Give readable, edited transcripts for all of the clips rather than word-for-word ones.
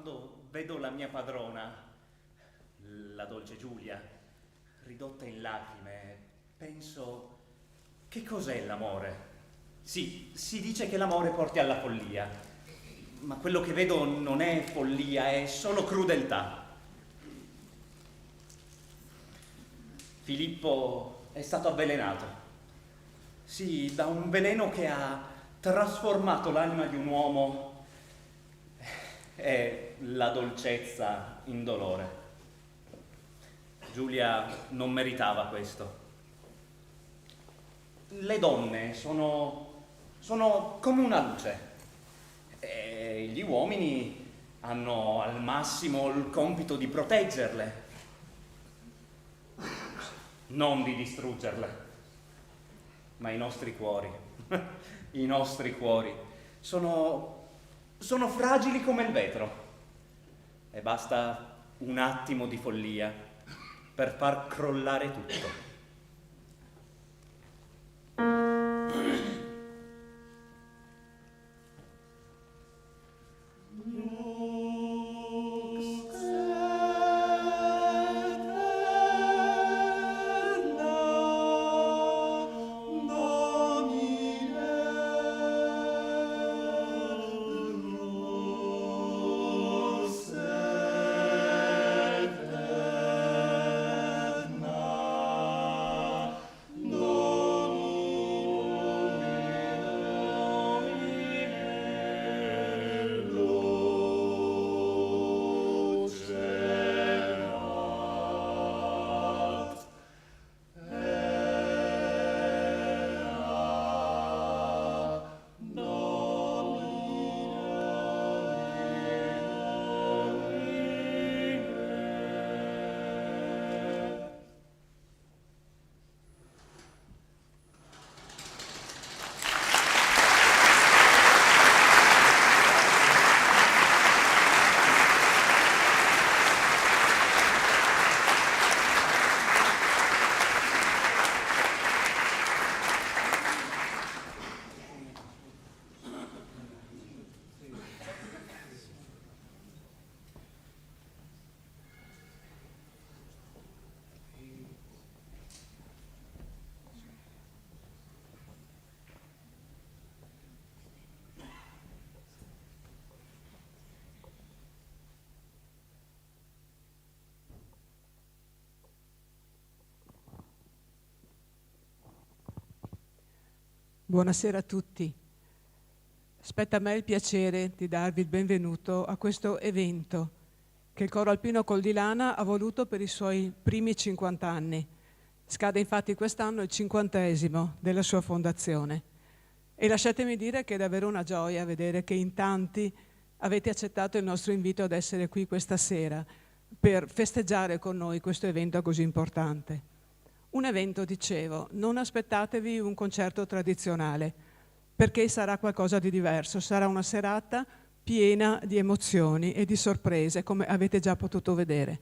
quando vedo la mia padrona, la dolce Giulia, ridotta in lacrime, penso: che cos'è l'amore? Sì, si dice che l'amore porti alla follia, ma quello che vedo non è follia, è solo crudeltà. Filippo è stato avvelenato. Sì, da un veleno che ha trasformato l'anima di un uomo. È la dolcezza in dolore. Giulia non meritava questo. Le donne sono come una luce e gli uomini hanno al massimo il compito di proteggerle, non di distruggerle. Ma i nostri cuori, i nostri cuori sono fragili come il vetro e basta un attimo di follia per far crollare tutto. Buonasera a tutti. Spetta a me il piacere di darvi il benvenuto a questo evento che il Coro Alpino Col di Lana ha voluto per i suoi primi 50 anni. Scade infatti quest'anno il 50° della sua fondazione. E lasciatemi dire che è davvero una gioia vedere che in tanti avete accettato il nostro invito ad essere qui questa sera per festeggiare con noi questo evento così importante. Un evento, dicevo, non aspettatevi un concerto tradizionale, perché sarà qualcosa di diverso, sarà una serata piena di emozioni e di sorprese, come avete già potuto vedere.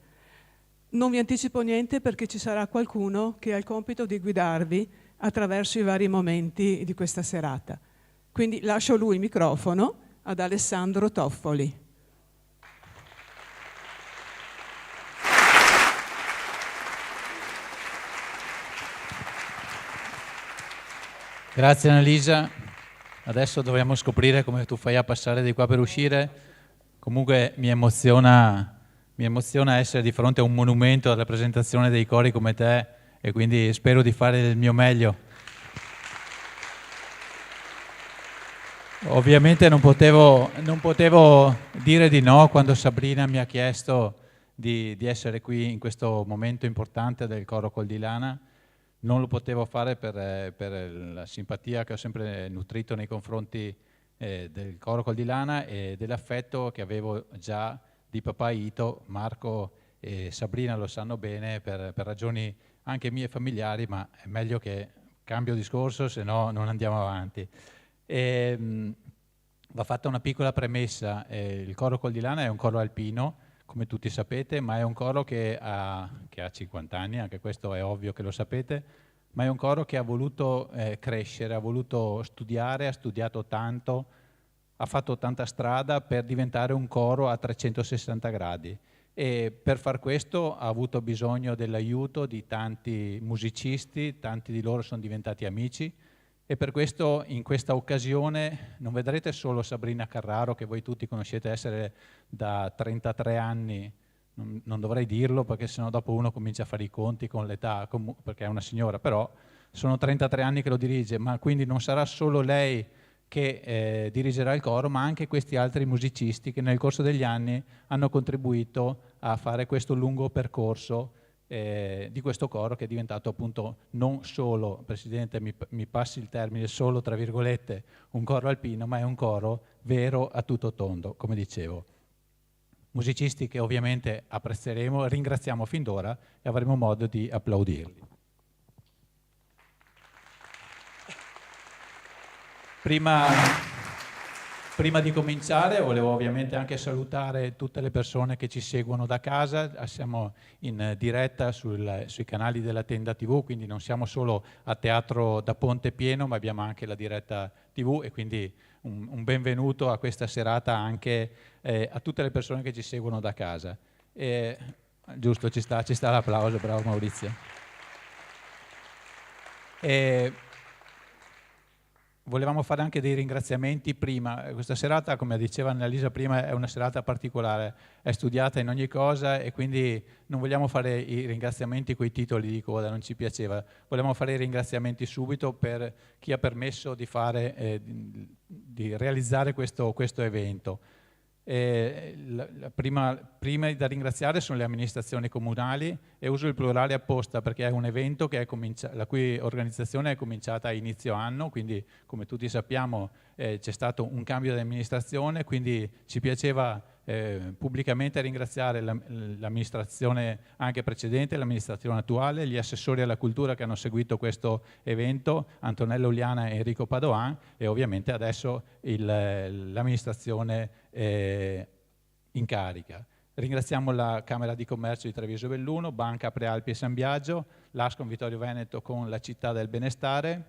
Non vi anticipo niente perché ci sarà qualcuno che ha il compito di guidarvi attraverso i vari momenti di questa serata. Quindi lascio lui il microfono ad Alessandro Toffoli. Grazie Annalisa, adesso dovremo scoprire come tu fai a passare di qua per uscire. Comunque mi emoziona essere di fronte a un monumento alla rappresentazione dei cori come te e quindi spero di fare il mio meglio. Ovviamente non potevo dire di no quando Sabrina mi ha chiesto di essere qui in questo momento importante del Coro Col di Lana. Non lo potevo fare per la simpatia che ho sempre nutrito nei confronti del Coro Col di Lana e dell'affetto che avevo già di papà Ito. Marco e Sabrina lo sanno bene per ragioni anche mie familiari, ma è meglio che cambio discorso, se no non andiamo avanti. Va fatta una piccola premessa, il Coro Col di Lana è un coro alpino, come tutti sapete, ma è un coro che ha 50 anni, anche questo è ovvio che lo sapete, ma è un coro che ha voluto crescere, ha voluto studiare, ha studiato tanto ha fatto tanta strada per diventare un coro a 360 gradi e per far questo ha avuto bisogno dell'aiuto di tanti musicisti, tanti di loro sono diventati amici e per questo in questa occasione non vedrete solo Sabrina Carraro, che voi tutti conoscete essere da 33 anni, non dovrei dirlo perché sennò dopo uno comincia a fare i conti con l'età, perché è una signora, però sono 33 anni che lo dirige, ma quindi non sarà solo lei che dirigerà il coro, ma anche questi altri musicisti che nel corso degli anni hanno contribuito a fare questo lungo percorso di questo coro che è diventato appunto non solo, Presidente mi passi il termine, solo tra virgolette un coro alpino, ma è un coro vero a tutto tondo, come dicevo. Musicisti che ovviamente apprezzeremo, ringraziamo fin d'ora e avremo modo di applaudirli. Prima di cominciare volevo ovviamente anche salutare tutte le persone che ci seguono da casa, siamo in diretta sui canali della Tenda TV, quindi non siamo solo a Teatro da Ponte Pieno, ma abbiamo anche la diretta TV e quindi un benvenuto a questa serata anche a tutte le persone che ci seguono da casa. Giusto, ci sta l'applauso, bravo Maurizio. Volevamo fare anche dei ringraziamenti prima. Questa serata, come diceva Annalisa prima, è una serata particolare, è studiata in ogni cosa e quindi non vogliamo fare i ringraziamenti coi titoli di coda, non ci piaceva. Vogliamo fare i ringraziamenti subito per chi ha permesso di realizzare questo evento. Prima da ringraziare sono le amministrazioni comunali e uso il plurale apposta perché è un evento la cui organizzazione è cominciata a inizio anno, quindi come tutti sappiamo c'è stato un cambio di amministrazione, quindi ci piaceva pubblicamente ringraziare l'amministrazione anche precedente, l'amministrazione attuale, gli assessori alla cultura che hanno seguito questo evento, Antonello Uliana e Enrico Padoan e ovviamente adesso l'amministrazione in carica. Ringraziamo la Camera di Commercio di Treviso Belluno, Banca Prealpi e San Biagio, l'Ascom Vittorio Veneto con la Città del Benestare,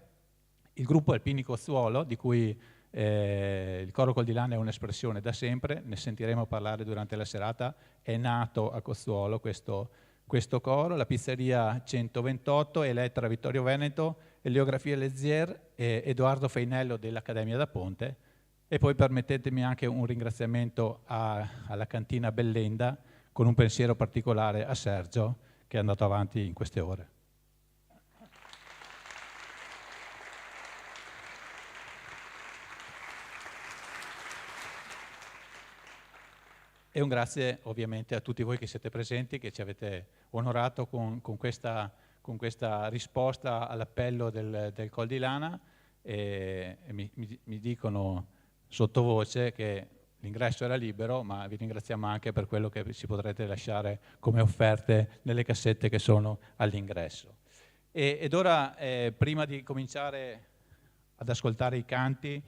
il gruppo Alpini Cozzuolo, di cui il Coro Col di Lana è un'espressione da sempre, ne sentiremo parlare durante la serata, è nato a Cozzuolo questo coro, la pizzeria 128, Elettra Vittorio Veneto, Eleografia Lezier, Edoardo Feinello dell'Accademia da Ponte e poi permettetemi anche un ringraziamento alla cantina Bellenda con un pensiero particolare a Sergio che è andato avanti in queste ore. E un grazie ovviamente a tutti voi che siete presenti, che ci avete onorato con questa risposta all'appello del Col di Lana e mi dicono sottovoce che l'ingresso era libero, ma vi ringraziamo anche per quello che ci potrete lasciare come offerte nelle cassette che sono all'ingresso. Ed ora, prima di cominciare ad ascoltare i canti,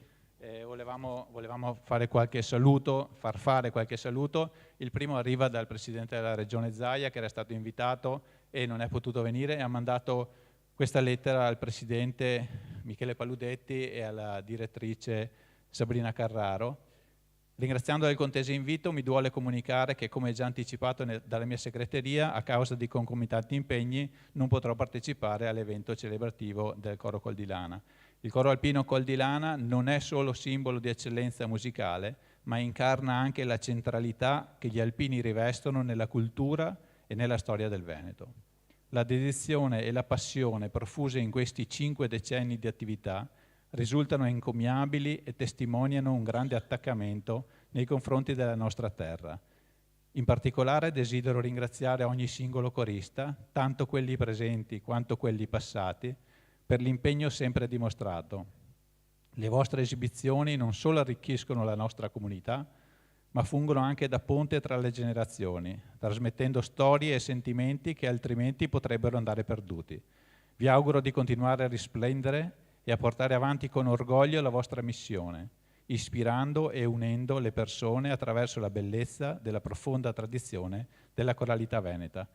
volevamo fare qualche saluto, far fare qualche saluto. Il primo arriva dal Presidente della Regione Zaia, che era stato invitato e non è potuto venire, e ha mandato questa lettera al Presidente Michele Paludetti e alla direttrice Sabrina Carraro. Ringraziando del contese invito, mi duole comunicare che, come già anticipato dalla mia segreteria, a causa di concomitanti impegni, non potrò partecipare all'evento celebrativo del Coro Col di Lana. Il Coro Alpino Col di Lana non è solo simbolo di eccellenza musicale, ma incarna anche la centralità che gli alpini rivestono nella cultura e nella storia del Veneto. La dedizione e la passione profuse in questi 5 decenni di attività risultano encomiabili e testimoniano un grande attaccamento nei confronti della nostra terra. In particolare desidero ringraziare ogni singolo corista, tanto quelli presenti quanto quelli passati, per l'impegno sempre dimostrato. Le vostre esibizioni non solo arricchiscono la nostra comunità, ma fungono anche da ponte tra le generazioni, trasmettendo storie e sentimenti che altrimenti potrebbero andare perduti. Vi auguro di continuare a risplendere e a portare avanti con orgoglio la vostra missione, ispirando e unendo le persone attraverso la bellezza della profonda tradizione della coralità veneta.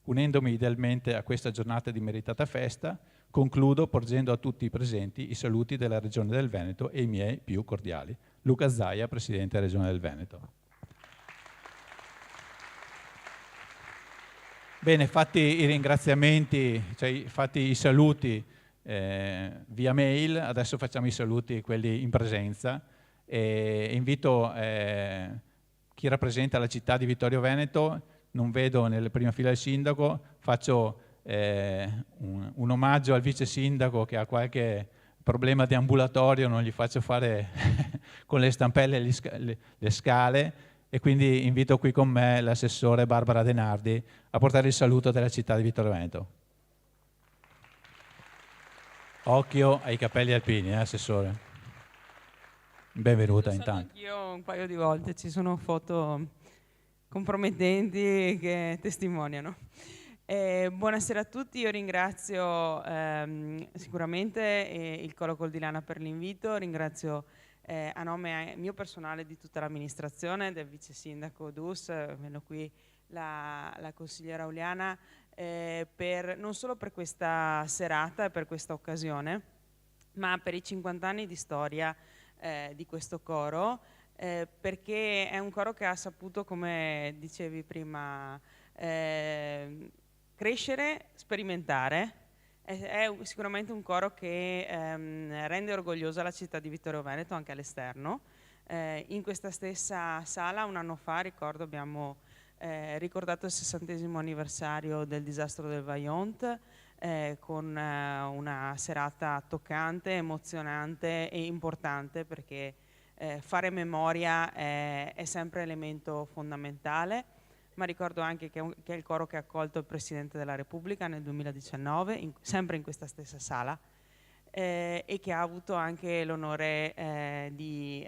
Unendomi idealmente a questa giornata di meritata festa, concludo porgendo a tutti i presenti i saluti della Regione del Veneto e i miei più cordiali. Luca Zaia, Presidente della Regione del Veneto. Bene, fatti i ringraziamenti, cioè fatti i saluti via mail, adesso facciamo i saluti, quelli in presenza. Invito chi rappresenta la città di Vittorio Veneto, non vedo nelle prime fila il sindaco, faccio un omaggio al vice sindaco che ha qualche problema di ambulatorio, non gli faccio fare con le stampelle le scale, e quindi invito qui con me l'assessore Barbara De Nardi a portare il saluto della città di Vittorio Veneto. Occhio ai capelli alpini, assessore. Benvenuta intanto. Anch'io un paio di volte, ci sono foto compromettenti che testimoniano. Buonasera a tutti, io ringrazio sicuramente il Coro Coldilana per l'invito, ringrazio a nome mio personale di tutta l'amministrazione, del vice sindaco Dus, vedo qui la consigliera Auliana, non solo per questa serata e per questa occasione, ma per i 50 anni di storia di questo coro, perché è un coro che ha saputo, come dicevi prima, crescere, sperimentare. È sicuramente un coro che rende orgogliosa la città di Vittorio Veneto anche all'esterno. In questa stessa sala un anno fa, ricordo, abbiamo ricordato il 60° anniversario del disastro del Vajont, con una serata toccante, emozionante e importante, perché fare memoria è sempre elemento fondamentale. Ma ricordo anche che è il coro che ha accolto il Presidente della Repubblica nel 2019, sempre in questa stessa sala, e che ha avuto anche l'onore di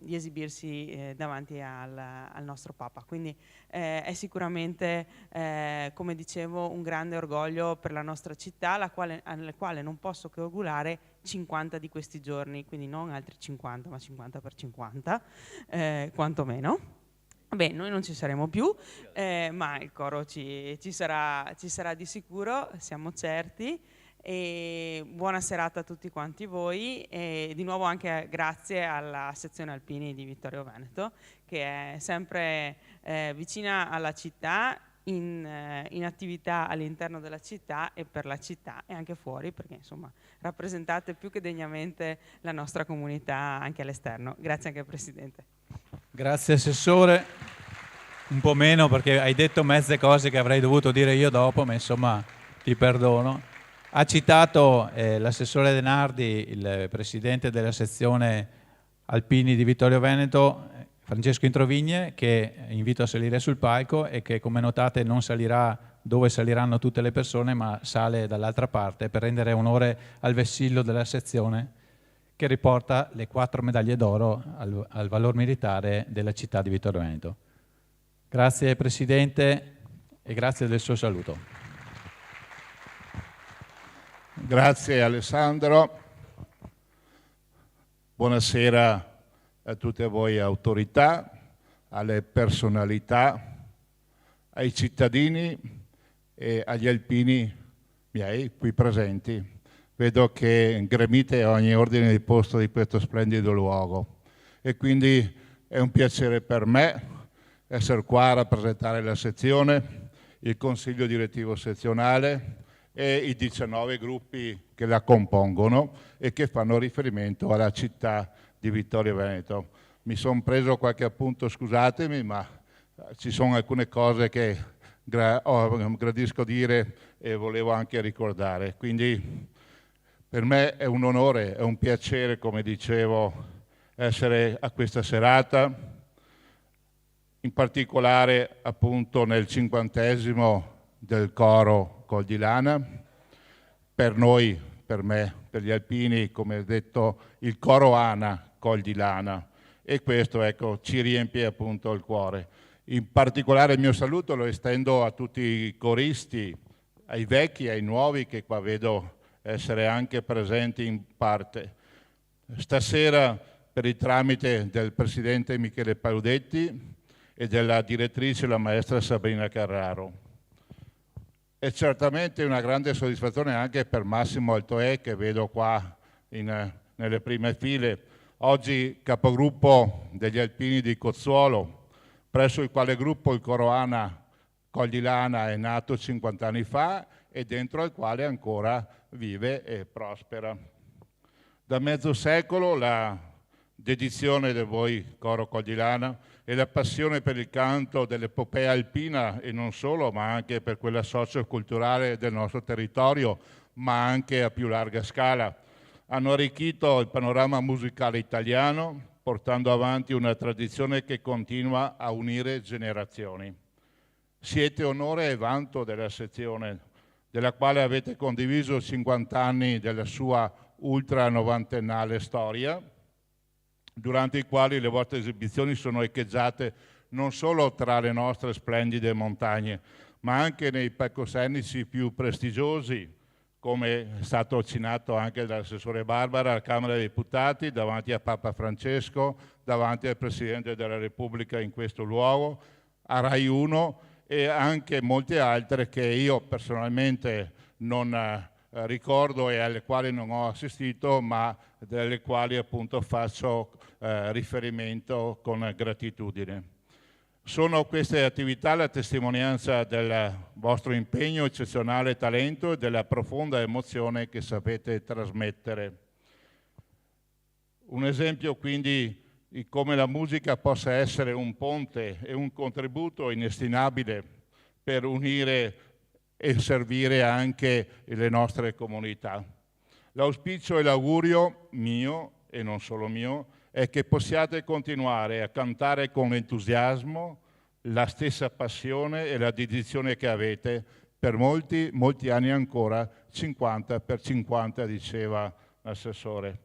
esibirsi davanti al nostro Papa. Quindi è sicuramente, come dicevo, un grande orgoglio per la nostra città, alla quale non posso che augurare 50 di questi giorni, quindi non altri 50, ma 50 per 50, quantomeno. Beh, noi non ci saremo più, ma il coro ci sarà di sicuro, siamo certi. E buona serata a tutti quanti voi, e di nuovo anche grazie alla sezione Alpini di Vittorio Veneto, che è sempre vicina alla città, in attività all'interno della città e per la città e anche fuori, perché insomma rappresentate più che degnamente la nostra comunità anche all'esterno. Grazie anche al Presidente. Grazie Assessore, un po' meno perché hai detto mezze cose che avrei dovuto dire io dopo, ma insomma ti perdono. Ha citato l'assessore De Nardi, il presidente della sezione Alpini di Vittorio Veneto, Francesco Introvigne, che invito a salire sul palco e che, come notate, non salirà dove saliranno tutte le persone, ma sale dall'altra parte per rendere onore al vessillo della sezione, che riporta le 4 medaglie d'oro al valor militare della città di Vittorio Veneto. Grazie Presidente e grazie del suo saluto. Grazie Alessandro. Buonasera a tutte voi autorità, alle personalità, ai cittadini e agli alpini miei qui presenti. Vedo che gremite ogni ordine di posto di questo splendido luogo e quindi è un piacere per me essere qua a rappresentare la sezione, il consiglio direttivo sezionale e i 19 gruppi che la compongono e che fanno riferimento alla città di Vittorio Veneto. Mi sono preso qualche appunto, scusatemi, ma ci sono alcune cose che gradisco dire e volevo anche ricordare. Quindi per me è un onore, è un piacere, come dicevo, essere a questa serata, in particolare appunto nel 50° del coro Coldilana. Per noi, per me, per gli alpini, come detto, il coro Ana Coldilana, e questo ecco ci riempie appunto il cuore. In particolare il mio saluto lo estendo a tutti i coristi, ai vecchi e ai nuovi che qua vedo essere anche presenti in parte. Stasera, per il tramite del Presidente Michele Paudetti e della direttrice, la maestra Sabrina Carraro. È certamente una grande soddisfazione anche per Massimo Altoè, che vedo qua nelle prime file, oggi capogruppo degli alpini di Cozzuolo, presso il quale gruppo il coro ANA Coglilana è nato 50 anni fa e dentro al quale ancora vive e prospera. Da mezzo secolo la dedizione del voi coro Coglilana e la passione per il canto dell'epopea alpina e non solo, ma anche per quella socioculturale del nostro territorio, ma anche a più larga scala, hanno arricchito il panorama musicale italiano, portando avanti una tradizione che continua a unire generazioni. Siete onore e vanto della sezione, della quale avete condiviso 50 anni della sua ultra novantennale storia, durante i quali le vostre esibizioni sono echeggiate non solo tra le nostre splendide montagne, ma anche nei palcoscenici più prestigiosi, come è stato accennato anche dall'assessore Barbara, alla Camera dei Deputati, davanti a Papa Francesco, davanti al Presidente della Repubblica in questo luogo, a Rai 1 e anche molte altre che io personalmente non ricordo e alle quali non ho assistito, ma delle quali appunto faccio riferimento con gratitudine. Sono queste attività la testimonianza del vostro impegno, eccezionale talento e della profonda emozione che sapete trasmettere. Un esempio quindi di come la musica possa essere un ponte e un contributo inestimabile per unire e servire anche le nostre comunità. L'auspicio e l'augurio mio, e non solo mio, è che possiate continuare a cantare con entusiasmo la stessa passione e la dedizione che avete per molti, molti anni ancora, 50 per 50, diceva l'assessore.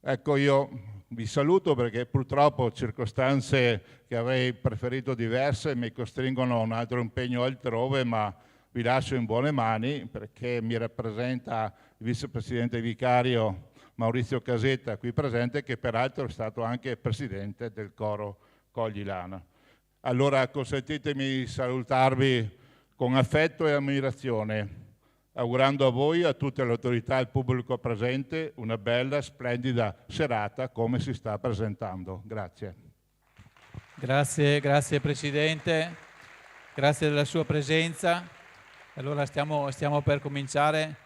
Ecco, io vi saluto perché purtroppo circostanze che avrei preferito diverse mi costringono a un altro impegno altrove, ma vi lascio in buone mani perché mi rappresenta il vicepresidente vicario Maurizio Casetta qui presente, che peraltro è stato anche presidente del coro Coglilana. Allora consentitemi di salutarvi con affetto e ammirazione, augurando a voi, a tutte le autorità e al pubblico presente, una bella, splendida serata come si sta presentando. Grazie. Grazie Presidente, grazie della sua presenza. Allora stiamo per cominciare.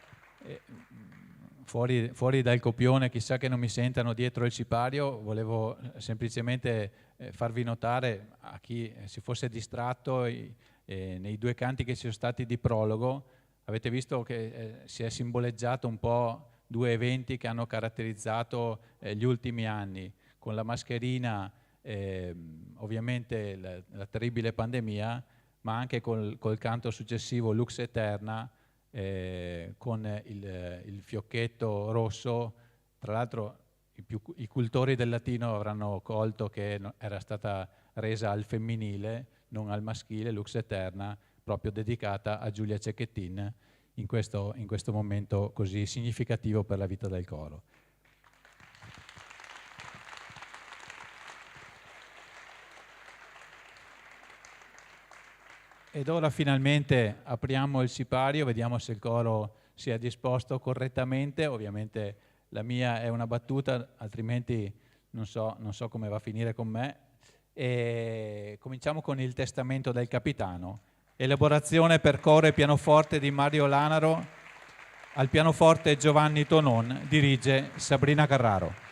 Fuori dal copione, chissà che non mi sentano dietro il sipario, volevo semplicemente farvi notare a chi si fosse distratto nei due canti che ci sono stati di prologo, avete visto che si è simboleggiato un po' due eventi che hanno caratterizzato gli ultimi anni, con la mascherina ovviamente la terribile pandemia, ma anche col canto successivo Lux Eterna, con il fiocchetto rosso. Tra l'altro i cultori del latino avranno colto che era stata resa al femminile, non al maschile, Lux Eterna, proprio dedicata a Giulia Cecchettin in questo momento così significativo per la vita del coro. Ed ora finalmente apriamo il sipario, vediamo se il coro si è disposto correttamente. Ovviamente la mia è una battuta, altrimenti non so come va a finire con me. E cominciamo con il testamento del capitano. Elaborazione per coro e pianoforte di Mario Lanaro, al pianoforte Giovanni Tonon, dirige Sabrina Carraro.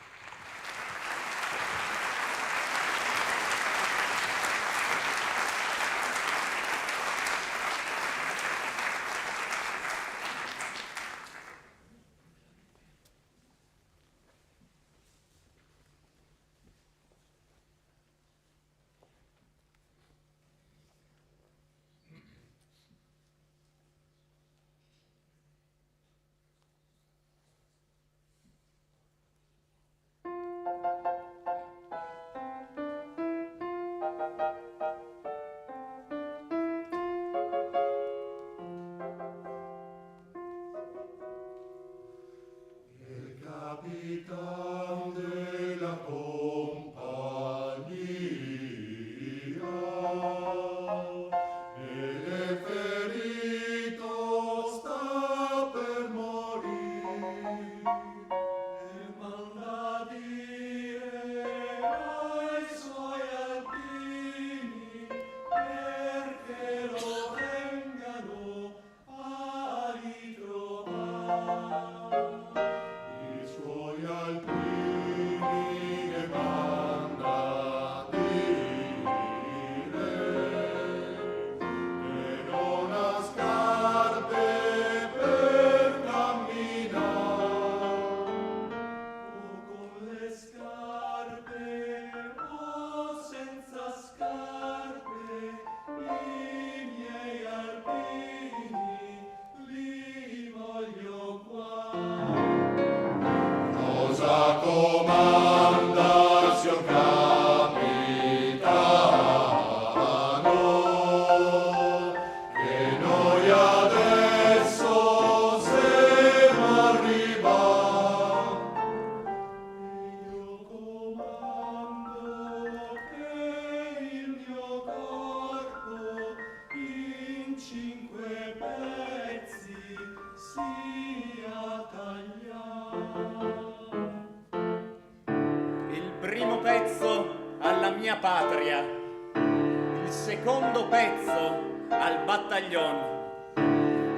Il primo pezzo alla mia patria, il secondo pezzo al battaglion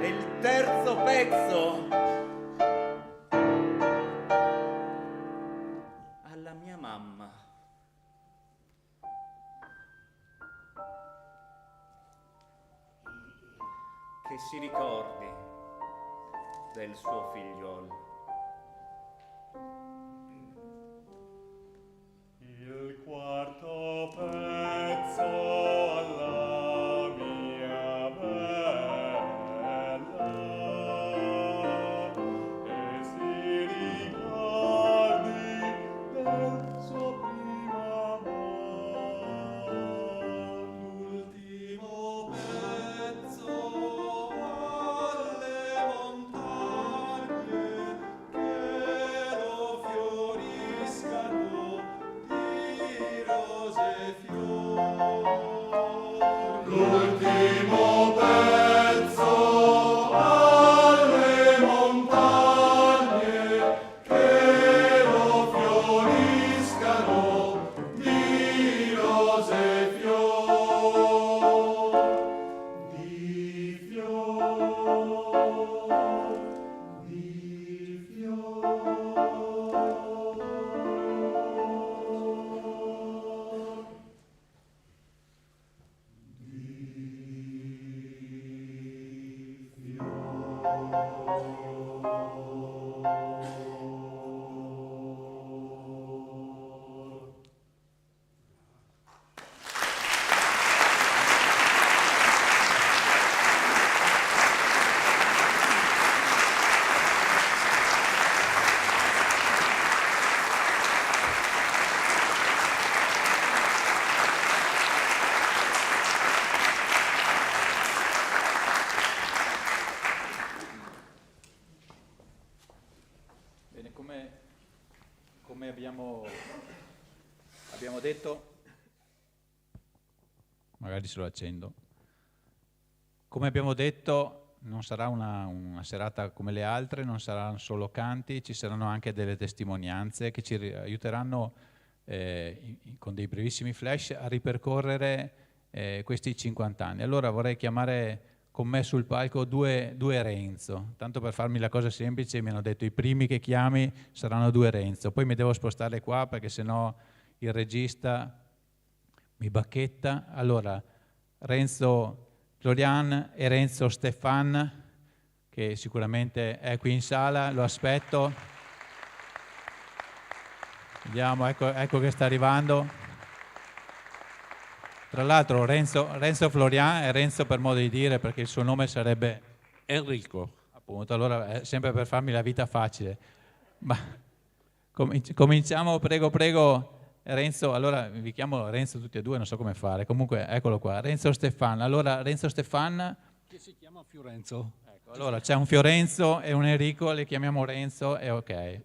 e il terzo pezzo alla mia mamma. Che si ricordi del suo figliolo. Il quarto pezzo alla mia bella, e si ricordi del suo primo amor. L'ultimo pezzo alle montagne che lo fioriscano di rose e fiori. L'ultimo pezzo alle montagne che lo fioriscano di rose e fiori. Di fiori, di fiori. Bene, come abbiamo detto, magari se lo accendo, come abbiamo detto non sarà una serata come le altre, non saranno solo canti, ci saranno anche delle testimonianze che ci aiuteranno con dei brevissimi flash a ripercorrere questi 50 anni. Allora vorrei chiamare con me sul palco due Renzo, tanto per farmi la cosa semplice mi hanno detto i primi che chiami saranno due Renzo, poi mi devo spostare qua perché sennò il regista mi bacchetta. Allora Renzo Florian e Renzo Stefan, che sicuramente è qui in sala, lo aspetto. Vediamo, ecco che sta arrivando. Tra l'altro Renzo Florian è Renzo per modo di dire, perché il suo nome sarebbe Enrico. appunto, allora è sempre per farmi la vita facile. Ma cominciamo, prego. Renzo, allora vi chiamo Renzo tutti e due, non so come fare. Comunque eccolo qua, Renzo Stefan. Allora Renzo Stefan, Che si chiama Fiorenzo. ecco, allora c'è un Fiorenzo e un Enrico, li chiamiamo Renzo e ok.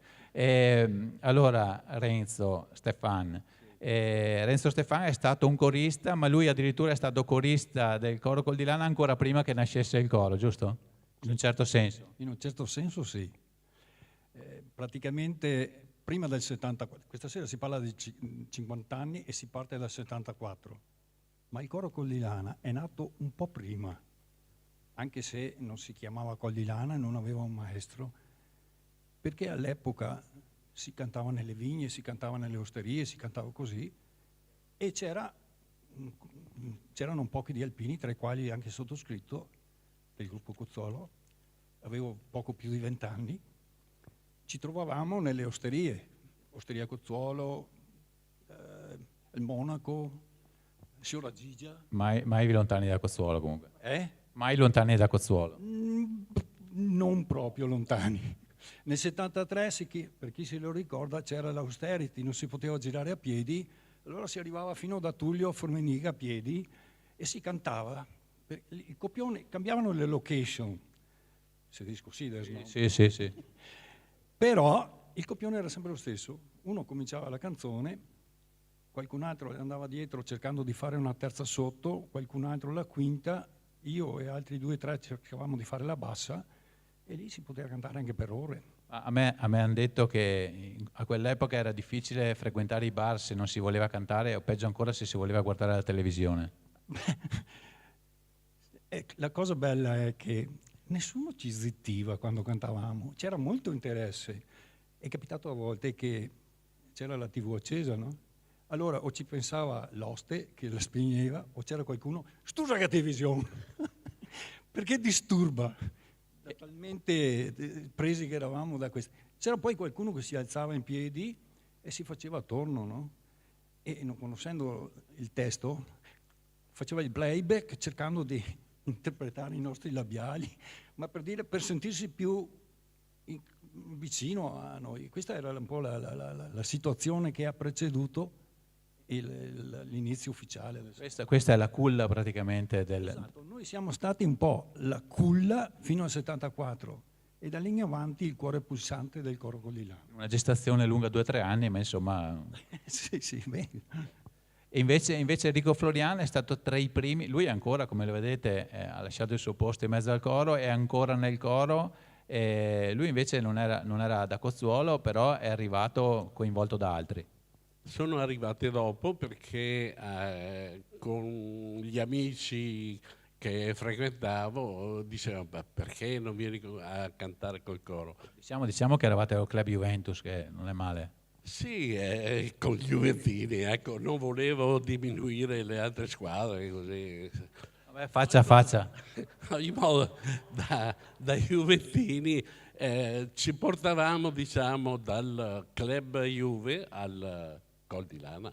Allora Renzo Stefan. Renzo Stefan è stato un corista, ma lui addirittura è stato corista del coro Col di Lana ancora prima che nascesse il coro, giusto? In un certo senso. In un certo senso sì. Praticamente prima del 74, questa sera si parla di 50 anni e si parte dal 74, ma il coro Col di Lana è nato un po' prima, anche se non si chiamava Col di Lana, non aveva un maestro, perché all'epoca si cantava nelle vigne, si cantava nelle osterie, si cantava così, e c'erano pochi di alpini, tra i quali anche sottoscritto, del gruppo Cozzolo. Avevo poco più di 20 anni. Ci trovavamo nelle osterie, Osteria Cozzolo, il Monaco, Sciora Gigia. Mai lontani da Cozzuolo comunque. Eh? Mai lontani da Cozzuolo. Non proprio lontani. Nel 73, per chi se lo ricorda, c'era l'austerity, non si poteva girare a piedi, allora si arrivava fino da Tullio a Formeniga a piedi e si cantava. Il copione, cambiavano le location, se disco sì, no? Sì. Però il copione era sempre lo stesso. Uno cominciava la canzone, qualcun altro andava dietro cercando di fare una terza sotto, qualcun altro la quinta, io e altri 2 o 3 cercavamo di fare la bassa, e lì si poteva cantare anche per ore. A me hanno detto che a quell'epoca era difficile frequentare i bar se non si voleva cantare, o peggio ancora se si voleva guardare la televisione. La cosa bella è che nessuno ci zittiva quando cantavamo, c'era molto interesse. È capitato a volte che c'era la TV accesa, no? Allora o ci pensava l'oste che la spegneva, o c'era qualcuno, stusa la televisione, perché disturba. Talmente presi che eravamo da questo. C'era poi qualcuno che si alzava in piedi e si faceva attorno, no? E non conoscendo il testo, faceva il playback cercando di interpretare i nostri labiali, ma per sentirsi più vicino a noi. Questa era un po' la situazione che ha preceduto l'inizio ufficiale. Questa è la culla praticamente del... Esatto. Noi siamo stati un po' la culla fino al 74 e da lì in avanti il cuore pulsante del coro Collilano. Una gestazione lunga 2 o 3 anni, ma insomma... sì, bene. E invece Enrico Florian è stato tra i primi, lui ancora, come lo vedete, ha lasciato il suo posto in mezzo al coro, è ancora nel coro, lui invece non era da Cozzuolo, però è arrivato coinvolto da altri. Sono arrivate dopo perché con gli amici che frequentavo dicevano perché non vieni a cantare col coro? Diciamo che eravate al Club Juventus, che non è male. Sì, con gli Juventini, ecco, non volevo diminuire le altre squadre così. Vabbè, faccia. In modo da Juventini ci portavamo, diciamo, dal Club Juve al Col di Lana.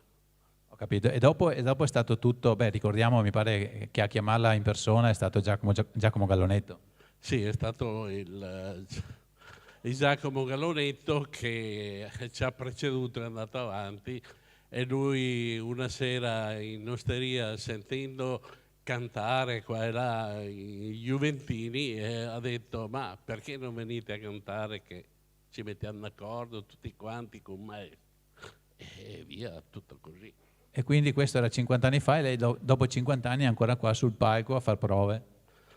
Ho capito. E dopo è stato tutto, ricordiamo, mi pare che a chiamarla in persona è stato Giacomo Gallonetto. Sì, è stato il Giacomo Gallonetto che ci ha preceduto, è andato avanti, e lui una sera in osteria, sentendo cantare qua e là i Juventini, ha detto ma perché non venite a cantare che ci mettiamo d'accordo tutti quanti con me, e via, tutto così. E quindi questo era 50 anni fa e lei dopo 50 anni è ancora qua sul palco a far prove.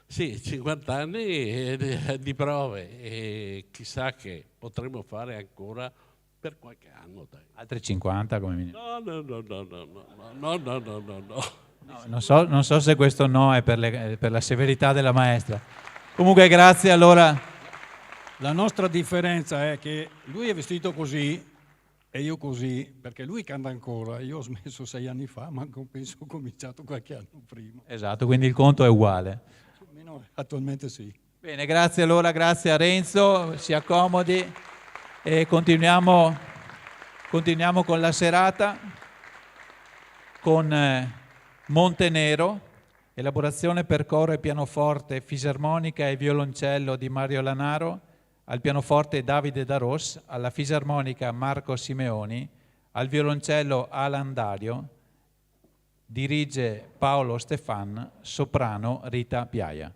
Sì, 50 anni di prove, e chissà che potremo fare ancora per qualche anno. Dai. Altri 50 come minimo. No. No, non so se questo no è per la severità della maestra. Comunque grazie allora. La nostra differenza è che lui è vestito così e io così, perché lui canta ancora. Io ho smesso 6 anni fa, ma penso ho cominciato qualche anno prima. Esatto, quindi il conto è uguale. Almeno attualmente sì. Bene, grazie allora, grazie a Renzo, si accomodi e continuiamo con la serata con Montenero, elaborazione per coro e pianoforte, fisarmonica e violoncello di Mario Lanaro, al pianoforte Davide Daros, alla fisarmonica Marco Simeoni, al violoncello Alan Dario, dirige Paolo Stefan, soprano Rita Piaia.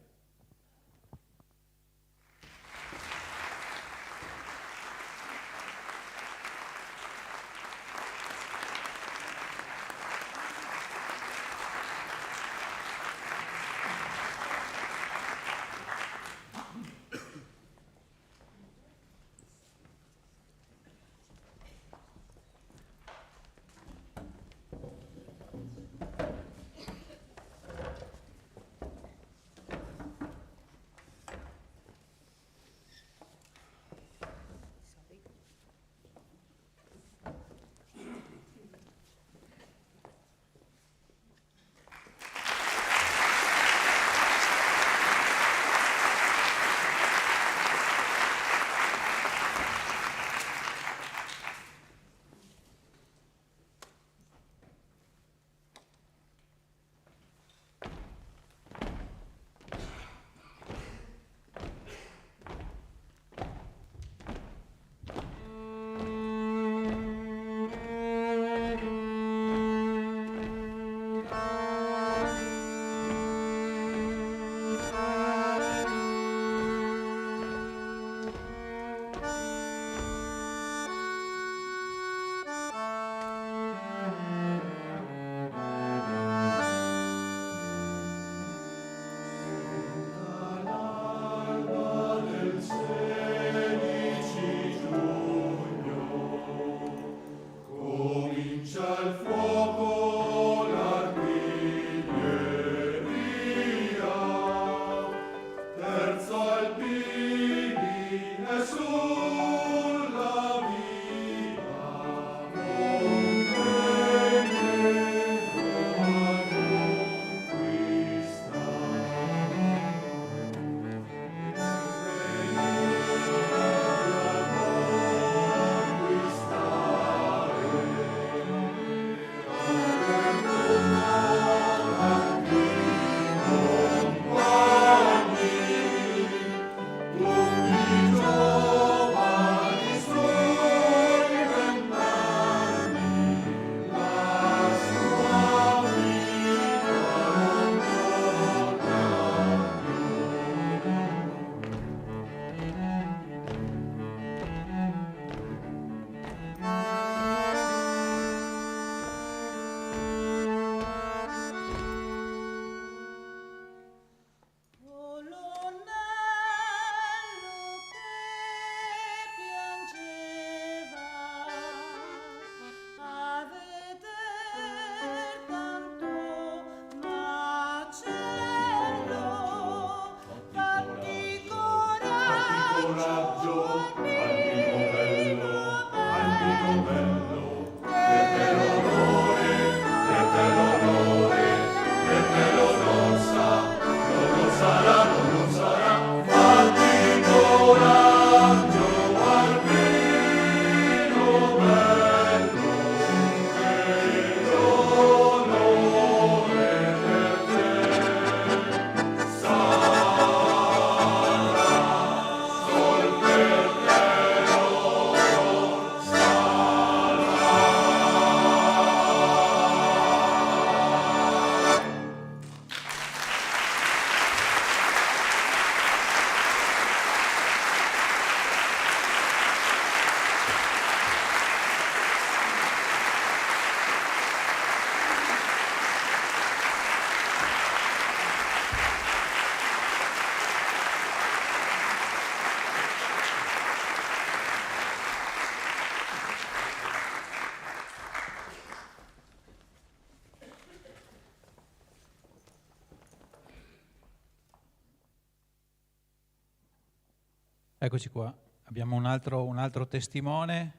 Eccoci qua, abbiamo un altro testimone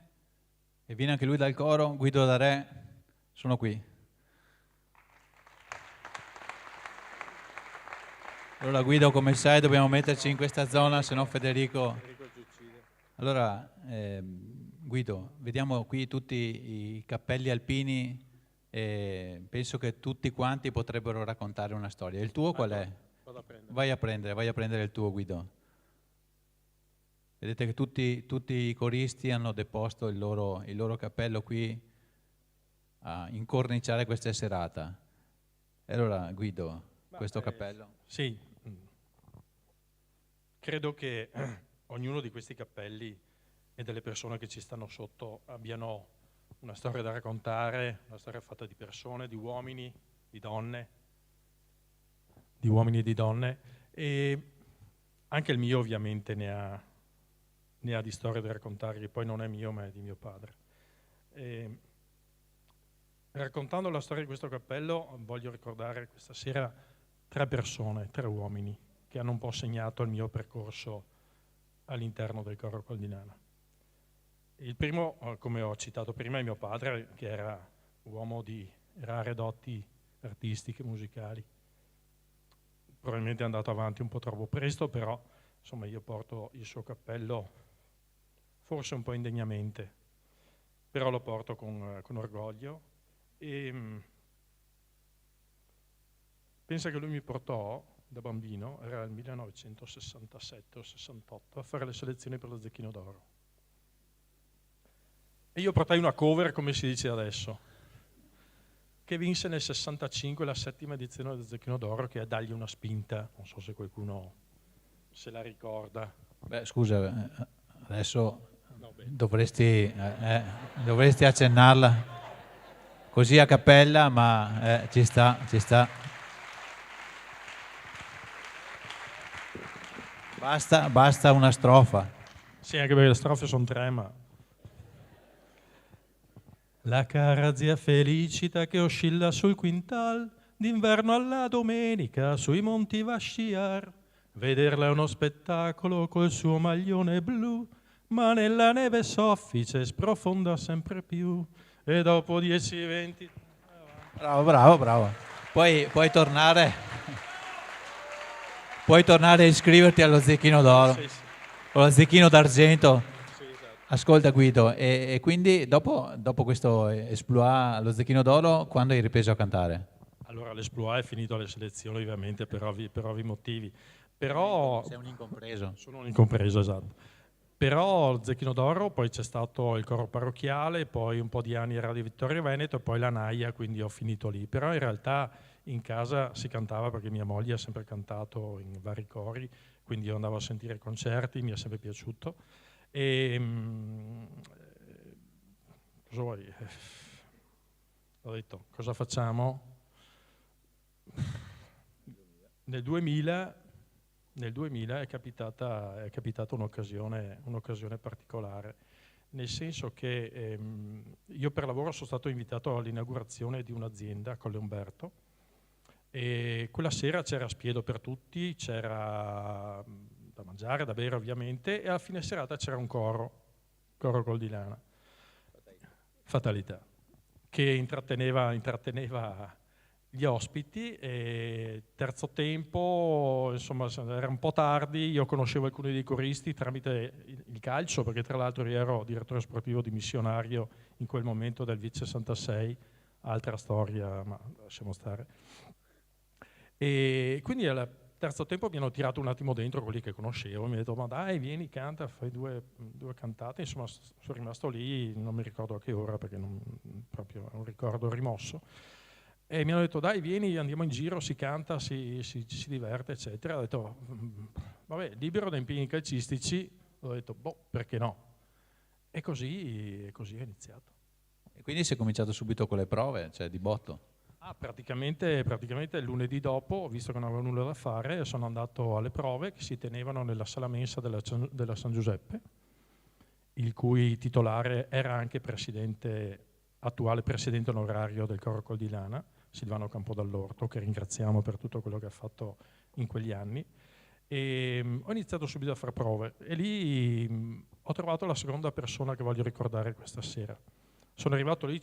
e viene anche lui dal coro, Guido da Re, sono qui. Allora Guido, come sai, dobbiamo metterci in questa zona, se no Federico ci uccide. Allora, Guido, vediamo qui tutti i cappelli alpini e penso che tutti quanti potrebbero raccontare una storia. Il tuo qual è? Vai a prendere il tuo, Guido. Vedete che tutti i coristi hanno deposto il loro cappello qui a incorniciare questa serata. E allora, Guido, questo cappello? Sì, credo che ognuno di questi cappelli e delle persone che ci stanno sotto abbiano una storia da raccontare, una storia fatta di persone, di uomini, di donne, e anche il mio ovviamente ne ha di storie da raccontare, che poi non è mio ma è di mio padre. Raccontando la storia di questo cappello voglio ricordare questa sera 3 persone, 3 uomini che hanno un po' segnato il mio percorso all'interno del coro Col di Lana. Il primo, come ho citato prima, è mio padre, che era uomo di rare doti artistiche, musicali. Probabilmente è andato avanti un po' troppo presto, però insomma io porto il suo cappello forse un po' indegnamente, però lo porto con orgoglio. E pensa che lui mi portò da bambino, era il 1967 o 68, a fare le selezioni per lo Zecchino d'Oro. E io portai una cover, come si dice adesso, che vinse nel 65 la 7ª edizione del Zecchino d'Oro, che è Dagli una spinta, non so se qualcuno se la ricorda. Beh, scusa, adesso dovresti accennarla così a cappella, ma ci sta. Basta una strofa. Sì, anche perché le strofe sono 3, ma... La cara zia Felicita che oscilla sul quintal, d'inverno alla domenica sui monti va a sciar. Vederla è uno spettacolo col suo maglione blu, ma nella neve soffice sprofonda sempre più. E dopo 10-20... Bravo. Puoi tornare a iscriverti allo Zecchino d'Oro, Sì. o allo Zecchino d'Argento. Sì, esatto. Ascolta Guido, e quindi dopo questo esploit allo Zecchino d'Oro, quando hai ripreso a cantare? Allora l'esploit è finito alle selezioni ovviamente per ovvi motivi. Però... Sei un incompreso. Sono un incompreso, esatto. Però il Zecchino d'Oro, poi c'è stato il coro parrocchiale, poi un po' di anni Radio Vittorio Veneto e poi la Naia, quindi ho finito lì. Però in realtà in casa si cantava perché mia moglie ha sempre cantato in vari cori, quindi io andavo a sentire concerti, mi è sempre piaciuto. E cosa vuoi? Ho detto, cosa facciamo? Nel 2000 è capitata un'occasione particolare, nel senso che io per lavoro sono stato invitato all'inaugurazione di un'azienda, Colle Umberto, e quella sera c'era spiedo per tutti, c'era da mangiare, da bere ovviamente, e alla fine serata c'era un coro Col di Lana, Fatalità, che intratteneva gli ospiti. E terzo tempo, insomma, era un po' tardi, io conoscevo alcuni dei coristi tramite il calcio, perché tra l'altro ero direttore sportivo di Missionario in quel momento del Vice 66, altra storia, ma lasciamo stare. E quindi al terzo tempo mi hanno tirato un attimo dentro quelli che conoscevo, mi hanno detto ma dai vieni, canta, fai due cantate, insomma sono rimasto lì, non mi ricordo a che ora perché proprio è un ricordo rimosso. E mi hanno detto dai vieni, andiamo in giro, si canta, si diverte eccetera. Ho detto vabbè, libero da impegni calcistici, ho detto perché no? E così è iniziato. E quindi si è cominciato subito con le prove, cioè di botto? Praticamente il lunedì dopo, visto che non avevo nulla da fare, sono andato alle prove che si tenevano nella sala mensa della San Giuseppe, il cui titolare era anche attuale presidente onorario del coro Col di Lana, Silvano Campodall'Orto, che ringraziamo per tutto quello che ha fatto in quegli anni. E ho iniziato subito a fare prove e lì ho trovato la seconda persona che voglio ricordare questa sera. Sono arrivato lì,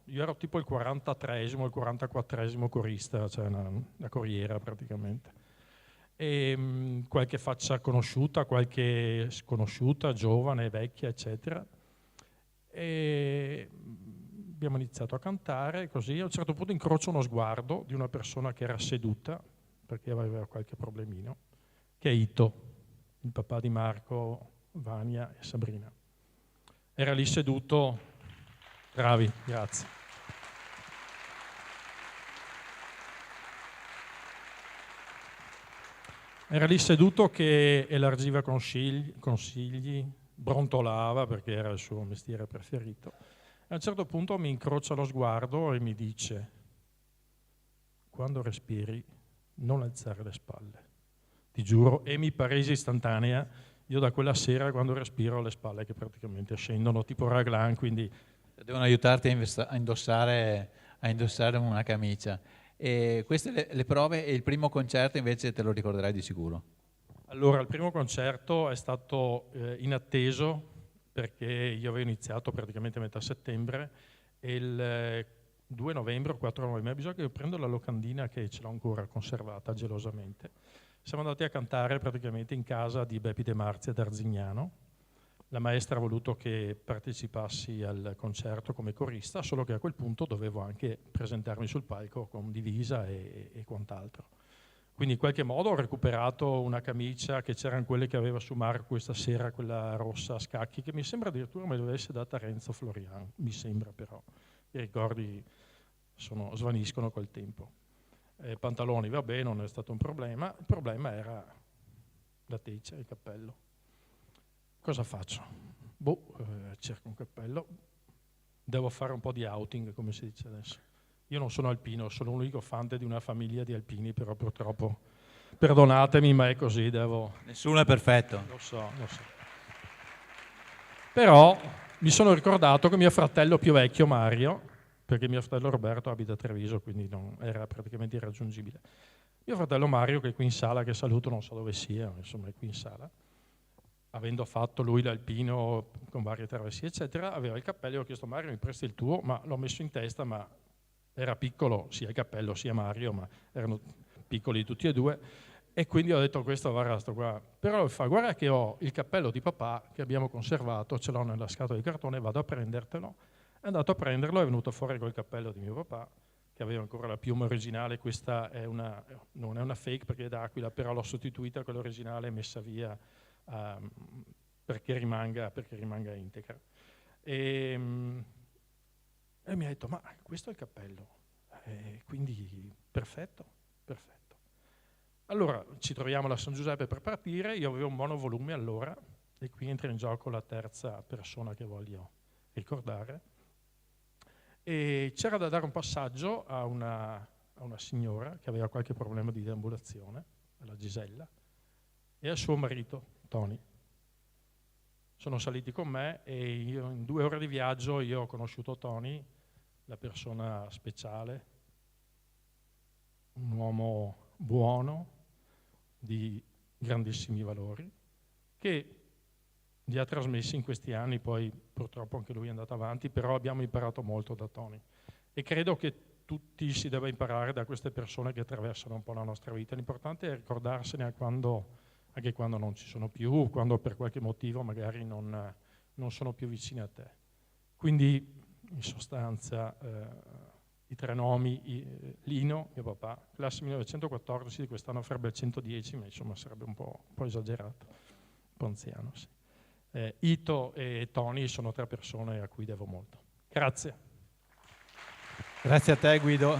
io ero tipo il 43esimo, il 44esimo corista, cioè una corriera praticamente. E qualche faccia conosciuta, qualche sconosciuta, giovane, vecchia, eccetera. E abbiamo iniziato a cantare così. A un certo punto incrocio uno sguardo di una persona che era seduta, perché aveva qualche problemino, che è Ito, il papà di Marco, Vania e Sabrina. Era lì seduto, bravi, grazie. Era lì seduto che elargiva consigli, brontolava perché era il suo mestiere preferito. A un certo punto mi incrocia lo sguardo e mi dice: quando respiri non alzare le spalle. Ti giuro, e mi paresi istantanea. Io da quella sera quando respiro ho le spalle che praticamente scendono tipo raglan, quindi... Devono aiutarti a indossare una camicia. E queste le prove e il primo concerto invece te lo ricorderai di sicuro? Allora, il primo concerto è stato inatteso perché io avevo iniziato praticamente a metà settembre e il 2 novembre o 4 novembre bisogna che io prendo la locandina che ce l'ho ancora conservata gelosamente. Siamo andati a cantare praticamente in casa di Beppi De Marzi ad Arzignano. La maestra ha voluto che partecipassi al concerto come corista, solo che a quel punto dovevo anche presentarmi sul palco con divisa e quant'altro. Quindi in qualche modo ho recuperato una camicia che c'erano quelle che aveva su Marco questa sera, quella rossa a scacchi, che mi sembra addirittura me l'avesse data Renzo Florian, mi sembra però. I ricordi svaniscono col tempo. Pantaloni, vabbè, non è stato un problema, il problema era la teccia, il cappello. Cosa faccio? Cerco un cappello, devo fare un po' di outing, come si dice adesso. Io non sono alpino, sono l'unico fante di una famiglia di alpini, però purtroppo, perdonatemi, ma è così, Nessuno è perfetto. Lo so. Però mi sono ricordato che mio fratello più vecchio, Mario, perché mio fratello Roberto abita a Treviso, quindi era praticamente irraggiungibile. Mio fratello Mario, che è qui in sala, che saluto, non so dove sia, insomma è qui in sala, avendo fatto lui l'alpino con varie travessie, eccetera, aveva il cappello, io ho chiesto: Mario, mi presti il tuo? Ma l'ho messo in testa, ma era piccolo sia il cappello sia Mario, ma erano piccoli tutti e due, e quindi ho detto: questo va sto qua. Però fa: guarda che ho il cappello di papà che abbiamo conservato, ce l'ho nella scatola di cartone, vado a prendertelo. È andato a prenderlo, è venuto fuori col cappello di mio papà, che aveva ancora la piuma originale. Questa non è una fake perché è d'Aquila, però l'ho sostituita a quella originale e messa via perché rimanga integra. E mi ha detto: ma questo è il cappello, quindi perfetto. Allora ci troviamo alla San Giuseppe per partire, io avevo un monovolume allora, e qui entra in gioco la terza persona che voglio ricordare. E c'era da dare un passaggio a una signora che aveva qualche problema di deambulazione, alla Gisella, e al suo marito, Tony. Sono saliti con me e io, in 2 ore di viaggio, io ho conosciuto Tony, la persona speciale, un uomo buono, di grandissimi valori, che li ha trasmessi in questi anni. Poi purtroppo anche lui è andato avanti, però abbiamo imparato molto da Tony. E credo che tutti si debba imparare da queste persone che attraversano un po' la nostra vita. L'importante è ricordarsene anche quando non ci sono più, quando per qualche motivo magari non sono più vicini a te. Quindi in sostanza i 3 nomi: Lino, mio papà, classe 1914, di quest'anno farebbe il 110, ma insomma sarebbe un po' esagerato, un po' anziano, sì. Ito e Tony sono 3 persone a cui devo molto. Grazie. Grazie a te, Guido.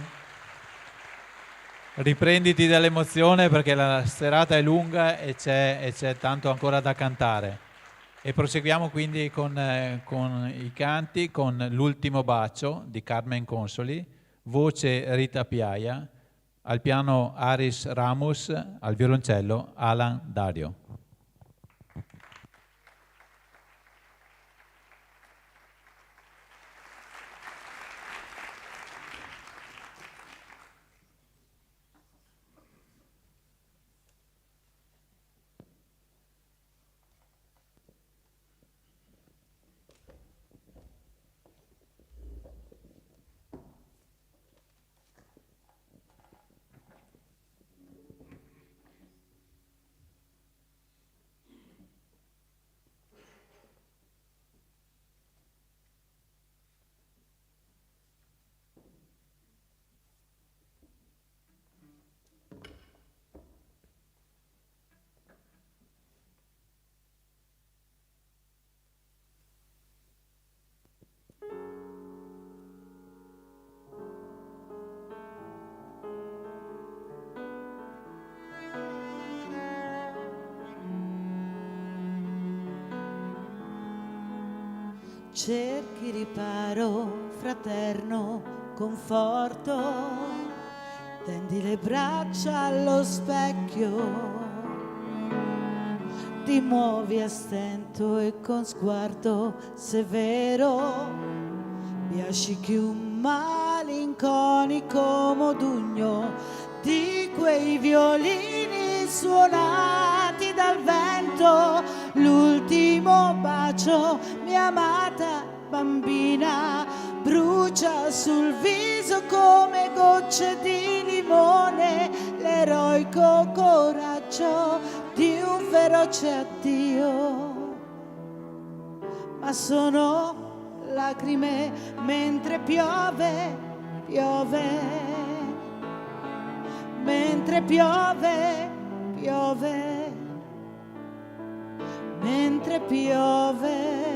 Riprenditi dall'emozione perché la serata è lunga e c'è tanto ancora da cantare. E proseguiamo quindi con i canti, con L'ultimo bacio di Carmen Consoli, voce Rita Piaia, al piano Aris Ramos, al violoncello Alan Dario. cerchi riparo, fraterno, conforto, tendi le braccia allo specchio, ti muovi a stento e con sguardo severo, biascichi un malinconico modugno di quei violini suonati dal vento. L'ultimo bacio, mia amata bambina, brucia sul viso come gocce di limone, l'eroico coraggio di un feroce addio. Ma sono lacrime mentre piove, piove, mentre piove, piove, mentre piove.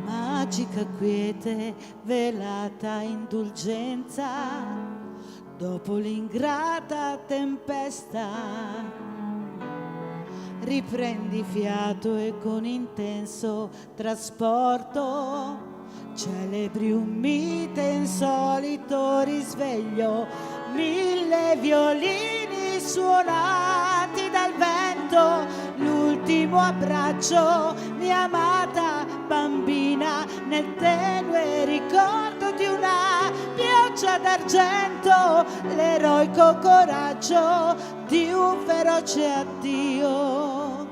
Magica quiete, velata indulgenza, dopo l'ingrata tempesta, riprendi fiato e con intenso trasporto celebri un mite insolito risveglio, 1000 violini suonati dal vento, l'ultimo abbraccio, mia amata bambina, nel tenue ricordo di una pioggia d'argento, l'eroico coraggio di un feroce addio.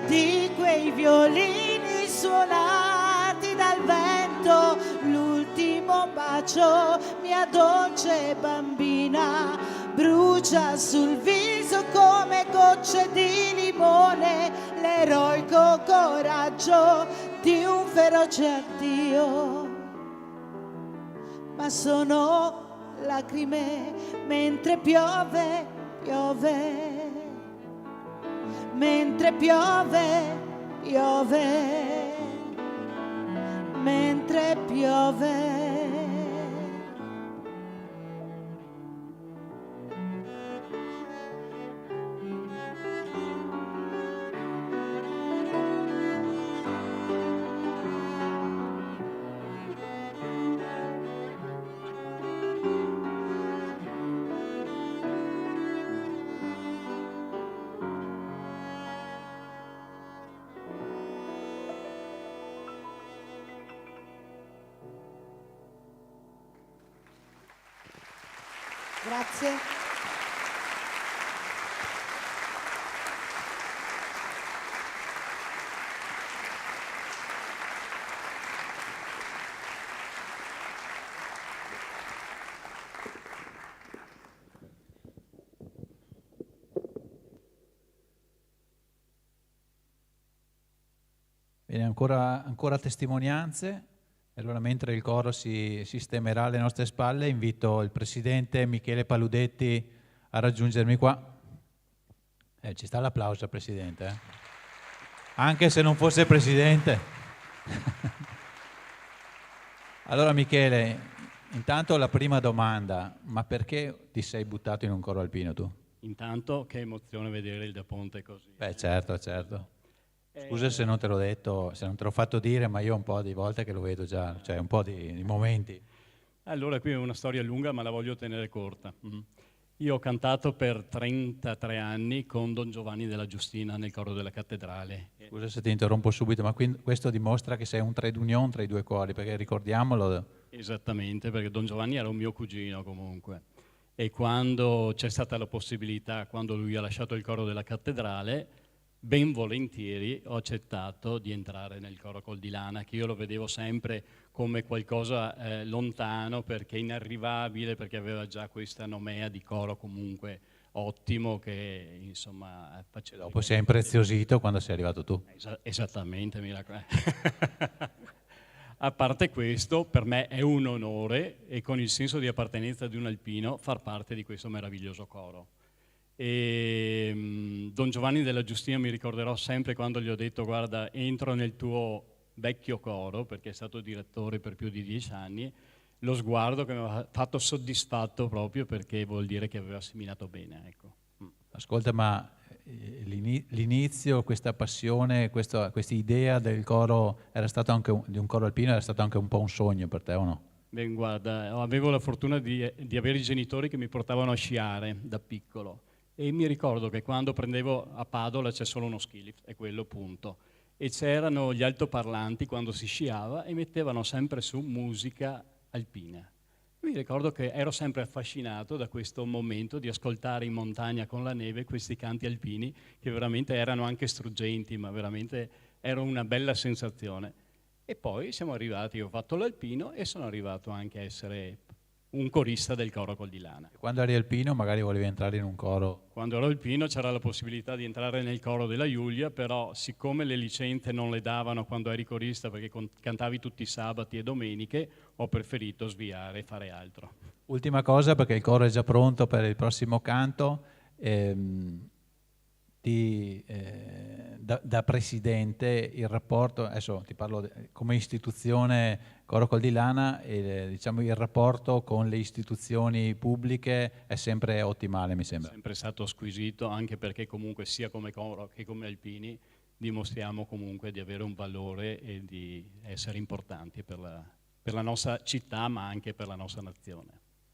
Di quei violini suonati dal vento, l'ultimo bacio, mia dolce bambina, brucia sul viso come gocce di limone, l'eroico coraggio di un feroce addio. Ma sono lacrime mentre piove, piove, mentre piove, piove, mentre piove. Grazie. Bene, ancora testimonianze. Allora, mentre il coro si sistemerà alle nostre spalle, invito il presidente Michele Paludetti a raggiungermi qua. Ci sta l'applauso, presidente. Anche se non fosse presidente. Allora, Michele, intanto la prima domanda, ma perché ti sei buttato in un coro alpino tu? Intanto, che emozione vedere il Da Ponte così. Beh, certo, certo. Scusa se non te l'ho detto, se non te l'ho fatto dire, ma io un po' di volte che lo vedo già, cioè un po' di momenti. Allora, qui è una storia lunga, ma la voglio tenere corta. Io ho cantato per 33 anni con Don Giovanni della Giustina nel coro della cattedrale. Scusa se ti interrompo subito, ma questo dimostra che sei un trade union tra i due cori, perché ricordiamolo. Esattamente, perché Don Giovanni era un mio cugino comunque. E quando c'è stata la possibilità, quando lui ha lasciato il coro della cattedrale, ben volentieri ho accettato di entrare nel coro Col di Lana, che io lo vedevo sempre come qualcosa lontano, perché inarrivabile, perché aveva già questa nomea di coro comunque ottimo che insomma faceva. Dopo si è impreziosito quando sei arrivato tu. Esattamente, a parte questo, per me è un onore, e con il senso di appartenenza di un alpino, far parte di questo meraviglioso coro. E Don Giovanni della Giustina mi ricorderò sempre quando gli ho detto: guarda, entro nel tuo vecchio coro, perché è stato direttore per più di 10 anni, lo sguardo che mi ha fatto soddisfatto proprio perché vuol dire che aveva assimilato bene. Ecco. Ascolta, ma l'inizio, questa passione, questa idea del coro era stato anche di un coro alpino, era stato anche un po' un sogno per te, o no? Ben, guarda, avevo la fortuna di avere i genitori che mi portavano a sciare da piccolo e mi ricordo che quando prendevo a Padola c'è solo uno ski lift, è quello punto. E c'erano gli altoparlanti quando si sciava e mettevano sempre su musica alpina. Mi ricordo che ero sempre affascinato da questo momento di ascoltare in montagna con la neve questi canti alpini che veramente erano anche struggenti, ma veramente era una bella sensazione. E poi siamo arrivati, ho fatto l'alpino e sono arrivato anche a essere un corista del coro Col di Lana. Quando eri alpino magari volevi entrare in un coro? Quando ero alpino c'era la possibilità di entrare nel coro della Giulia, però siccome le licenze non le davano quando eri corista perché cantavi tutti i sabati e domeniche, ho preferito sviare e fare altro. Ultima cosa, perché il coro è già pronto per il prossimo canto. Da presidente il rapporto, adesso ti parlo come istituzione Coro Col di Lana, diciamo il rapporto con le istituzioni pubbliche è sempre ottimale, mi sembra. È sempre stato squisito, anche perché comunque sia come coro che come alpini dimostriamo comunque di avere un valore e di essere importanti per la nostra città ma anche per la nostra nazione.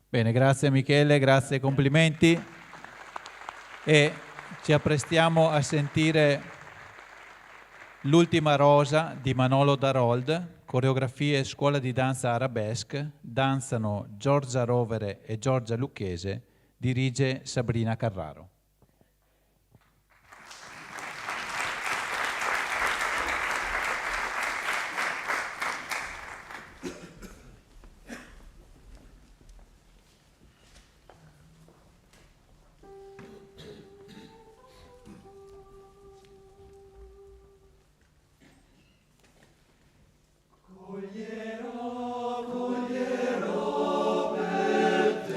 Bene, grazie Michele, grazie, complimenti. E ci apprestiamo a sentire l'ultima rosa di Manolo Darold, coreografie Scuola di Danza Arabesque, danzano Giorgia Rovere e Giorgia Lucchese, dirige Sabrina Carraro. Coglierò per te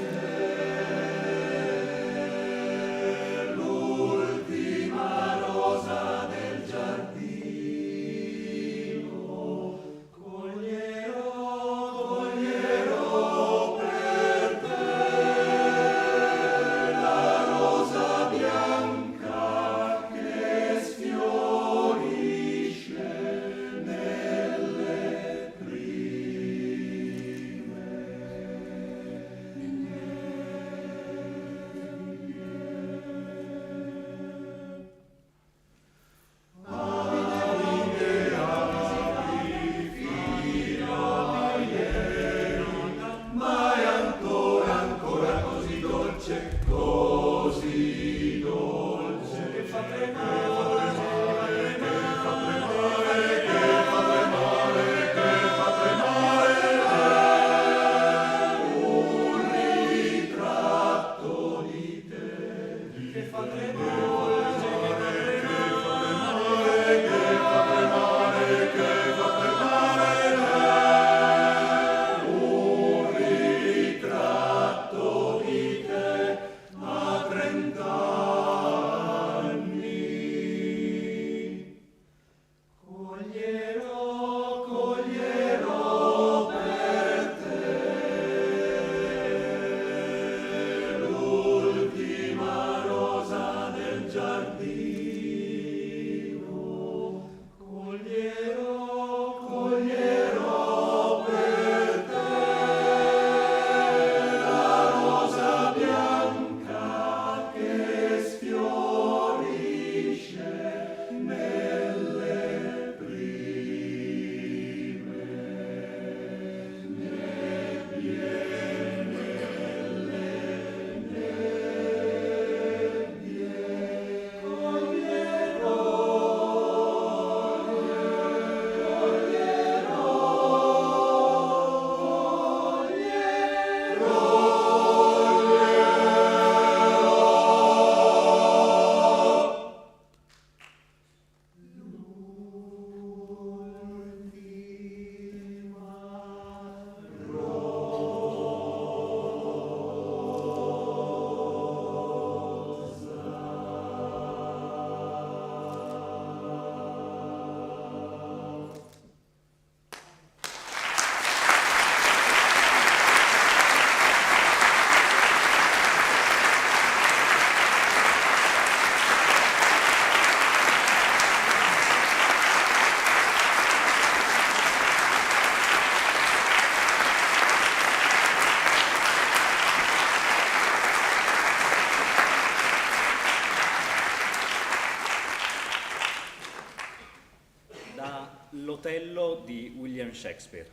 Shakespeare.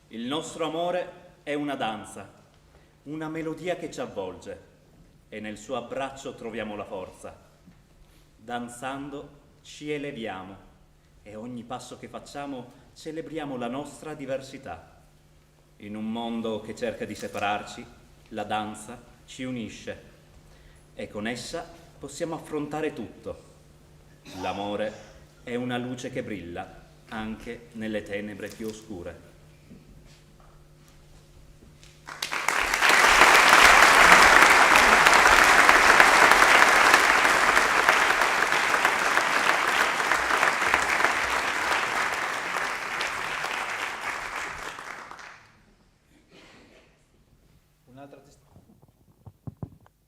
Il nostro amore è una danza, una melodia che ci avvolge e nel suo abbraccio troviamo la forza. Danzando ci eleviamo e ogni passo che facciamo celebriamo la nostra diversità. In un mondo che cerca di separarci, la danza ci unisce e con essa possiamo affrontare tutto. L'amore è una luce che brilla anche nelle tenebre più oscure.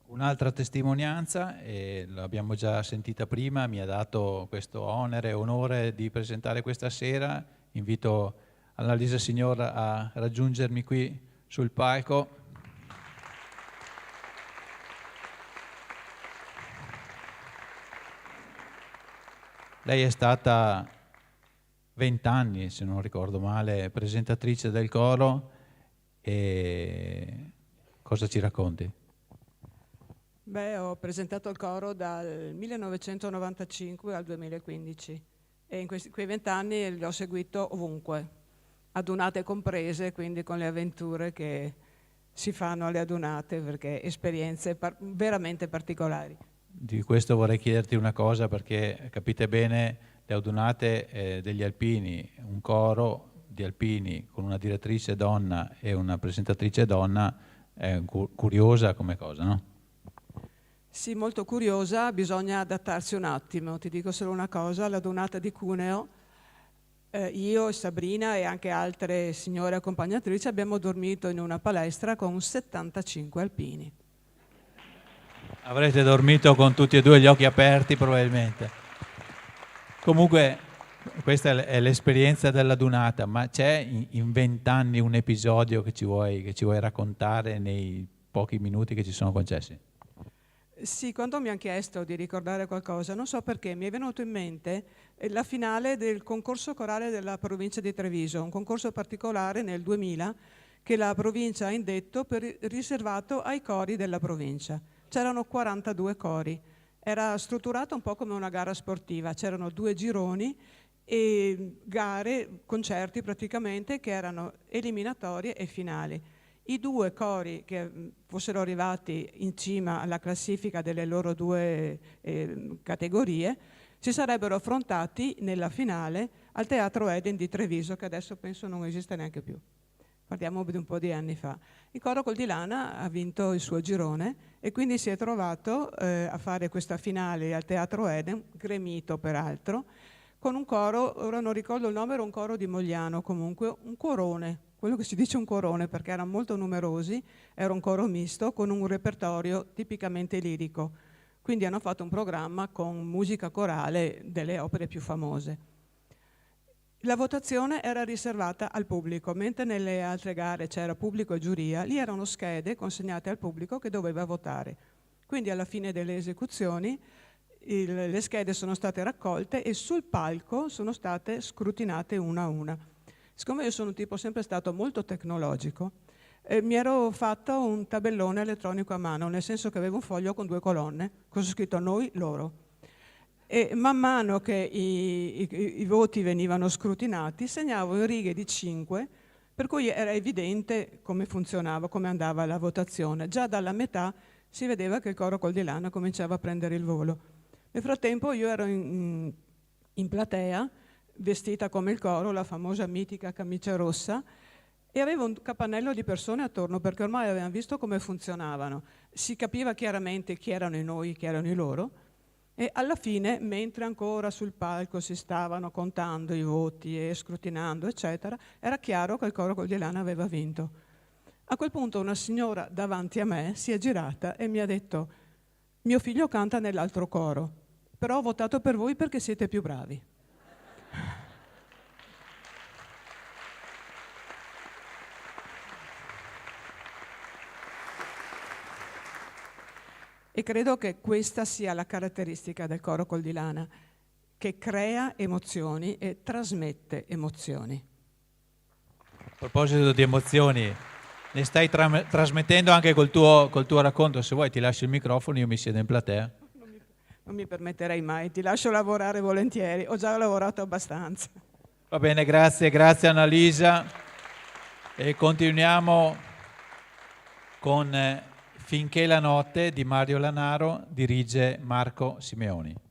Un'altra testimonianza, e l'abbiamo già sentita prima, mi ha dato questo onere e onore di presentare questa sera. Invito Annalisa Signor a raggiungermi qui sul palco. Lei è stata 20 anni, se non ricordo male, presentatrice del coro. E cosa ci racconti? Beh, ho presentato il coro dal 1995 al 2015 e in quei 20 anni li ho seguito ovunque, adunate comprese, quindi con le avventure che si fanno alle adunate, perché esperienze veramente particolari. Di questo vorrei chiederti una cosa, perché capite bene, le adunate degli alpini, un coro di alpini con una direttrice donna e una presentatrice donna è curiosa come cosa, no? Sì, molto curiosa, bisogna adattarsi un attimo. Ti dico solo una cosa, l'adunata di Cuneo, io, Sabrina e anche altre signore accompagnatrici abbiamo dormito in una palestra con 75 alpini. Avrete dormito con tutti e due gli occhi aperti probabilmente. Comunque questa è l'esperienza dell'adunata, ma c'è in 20 anni un episodio che ci vuoi raccontare nei pochi minuti che ci sono concessi? Sì, quando mi hanno chiesto di ricordare qualcosa, non so perché, mi è venuto in mente la finale del concorso corale della provincia di Treviso, un concorso particolare nel 2000 che la provincia ha indetto riservato ai cori della provincia. C'erano 42 cori, era strutturato un po' come una gara sportiva, c'erano 2 gironi e gare, concerti praticamente, che erano eliminatorie e finali. I 2 cori che fossero arrivati in cima alla classifica delle loro 2 categorie si sarebbero affrontati nella finale al Teatro Eden di Treviso, che adesso penso non esiste neanche più. Parliamo di un po' di anni fa. Il coro Coldilana ha vinto il suo girone e quindi si è trovato a fare questa finale al Teatro Eden, gremito peraltro, con un coro, ora non ricordo il nome, era un coro di Mogliano, comunque un corone, quello che si dice un corone perché erano molto numerosi, era un coro misto con un repertorio tipicamente lirico. Quindi hanno fatto un programma con musica corale delle opere più famose. La votazione era riservata al pubblico, mentre nelle altre gare c'era pubblico e giuria, lì erano schede consegnate al pubblico che doveva votare. Quindi alla fine delle esecuzioni le schede sono state raccolte e sul palco sono state scrutinate una a una. Siccome io sono un tipo sempre stato molto tecnologico, mi ero fatto un tabellone elettronico a mano, nel senso che avevo un foglio con 2 colonne, con scritto noi, loro. E man mano che i voti venivano scrutinati, segnavo in righe di 5, per cui era evidente come funzionava, come andava la votazione. Già dalla metà si vedeva che il coro Coldilana cominciava a prendere il volo. Nel frattempo io ero in platea, vestita come il coro, la famosa mitica camicia rossa, e avevo un capannello di persone attorno perché ormai avevano visto come funzionavano. Si capiva chiaramente chi erano i noi, chi erano i loro, e alla fine, mentre ancora sul palco si stavano contando i voti e scrutinando, eccetera, era chiaro che il coro Coldilana aveva vinto. A quel punto una signora davanti a me si è girata e mi ha detto: mio figlio canta nell'altro coro, però ho votato per voi perché siete più bravi. E credo che questa sia la caratteristica del coro Coldilana, che crea emozioni e trasmette emozioni. A proposito di emozioni, ne stai trasmettendo anche col tuo racconto. Se vuoi ti lascio il microfono, io mi siedo in platea. Non mi permetterei mai, ti lascio lavorare volentieri, ho già lavorato abbastanza. Va bene, grazie Annalisa. E continuiamo con Finché la notte di Mario Lanaro, dirige Marco Simeoni.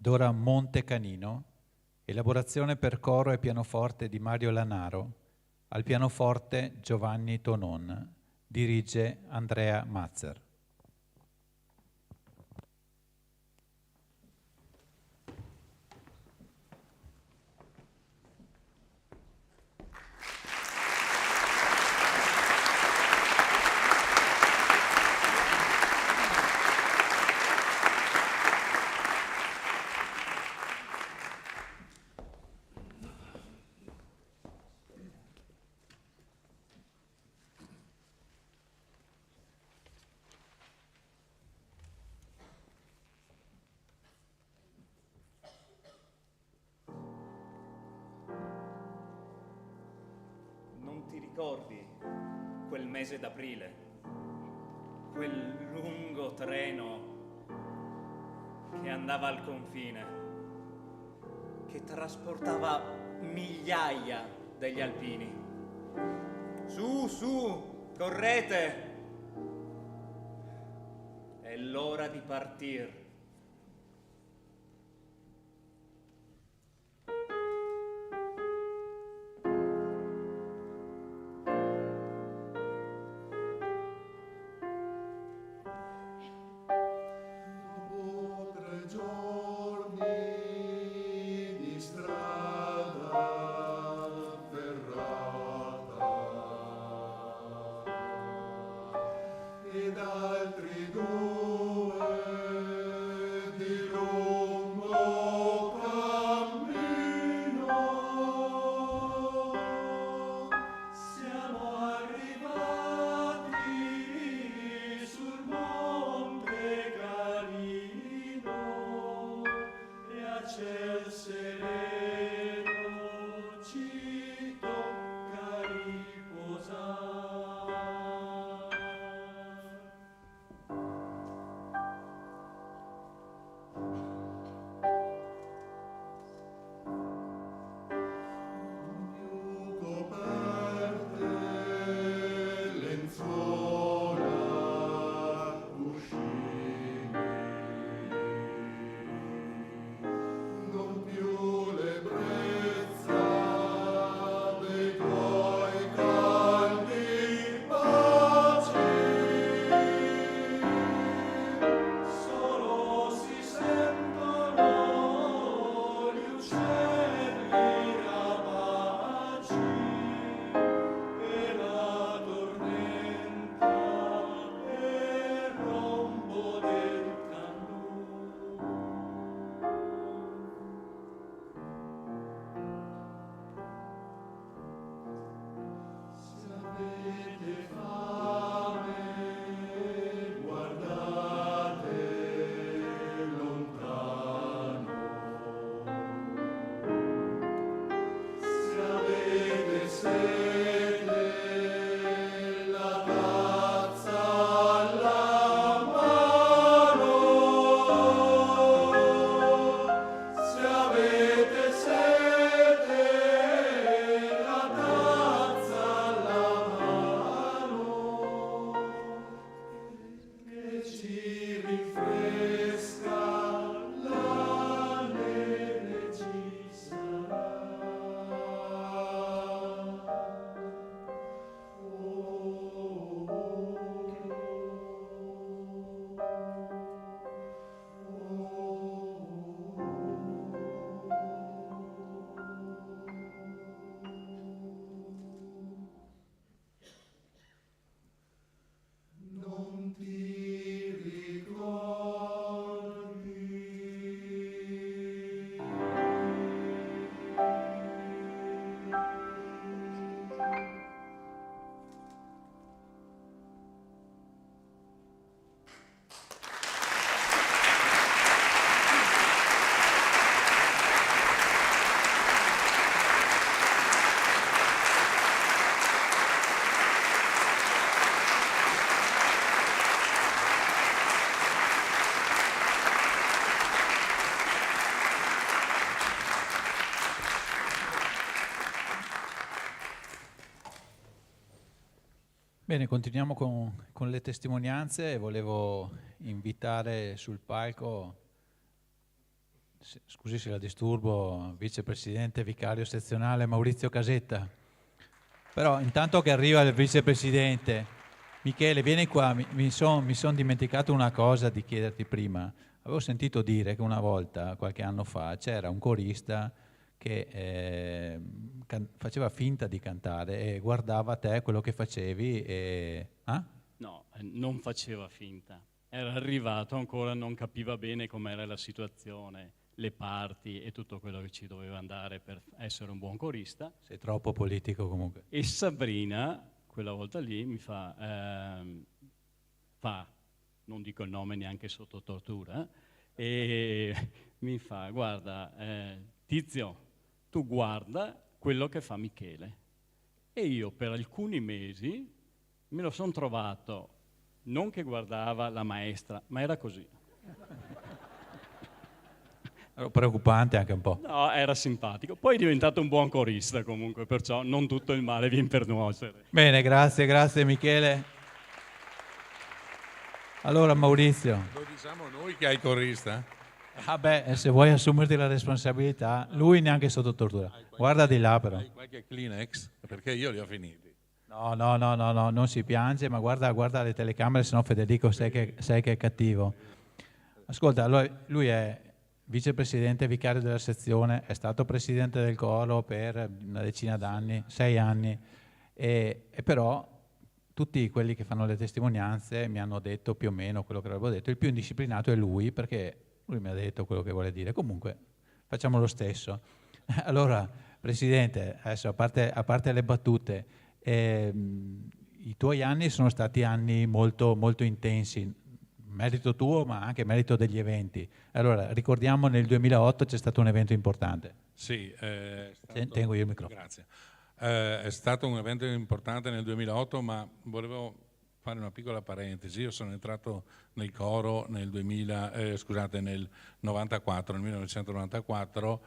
Dora Monte Canino, elaborazione per coro e pianoforte di Mario Lanaro, al pianoforte Giovanni Tonon, dirige Andrea Mazzer. Ti ricordi quel mese d'aprile, quel lungo treno che andava al confine, che trasportava migliaia degli alpini? Su, su, correte! È l'ora di partire. Ed altri due di lungo cammino siamo arrivati sul monte Canino e a ciel sereno ci tocca riposare. Bene, continuiamo con le testimonianze e volevo invitare sul palco Scusi se la disturbo, vicepresidente vicario sezionale Maurizio Casetta. Però intanto che arriva il vicepresidente, Michele, vieni qua, mi son dimenticato una cosa di chiederti prima. Avevo sentito dire che una volta, qualche anno fa, c'era un corista che faceva finta di cantare e guardava te quello che facevi e... No, non faceva finta. Era arrivato ancora, non capiva bene com'era la situazione, le parti e tutto quello che ci doveva andare per essere un buon corista. Sei troppo politico comunque. E Sabrina, quella volta lì, mi fa, non dico il nome neanche sotto tortura, e mi fa, guarda, Tizio, tu guarda quello che fa Michele. E io per alcuni mesi me lo sono trovato, non che guardava la maestra, ma era così. Era preoccupante anche un po'. No, era simpatico. Poi è diventato un buon corista comunque, perciò non tutto il male viene per nuocere. Bene, grazie Michele. Allora Maurizio. Lo diciamo noi che hai corista? Se vuoi assumerti la responsabilità, lui neanche sotto tortura. Guarda di là però. Hai qualche Kleenex? Perché io li ho finiti. No, non si piange, ma guarda le telecamere, sennò Federico sai che è cattivo. Ascolta, allora, lui è vicepresidente vicario della sezione, è stato presidente del coro per una decina d'anni, 6 anni, e però tutti quelli che fanno le testimonianze mi hanno detto più o meno quello che avevo detto. Il più indisciplinato è lui, perché lui mi ha detto quello che vuole dire. Comunque, facciamo lo stesso. Allora, Presidente, adesso a parte le battute, i tuoi anni sono stati anni molto, molto intensi, merito tuo ma anche merito degli eventi. Allora, ricordiamo nel 2008 c'è stato un evento importante. Sì, tengo io il microfono. Grazie. È stato un evento importante nel 2008, ma volevo fare una piccola parentesi. Io sono entrato nel coro nel 1994,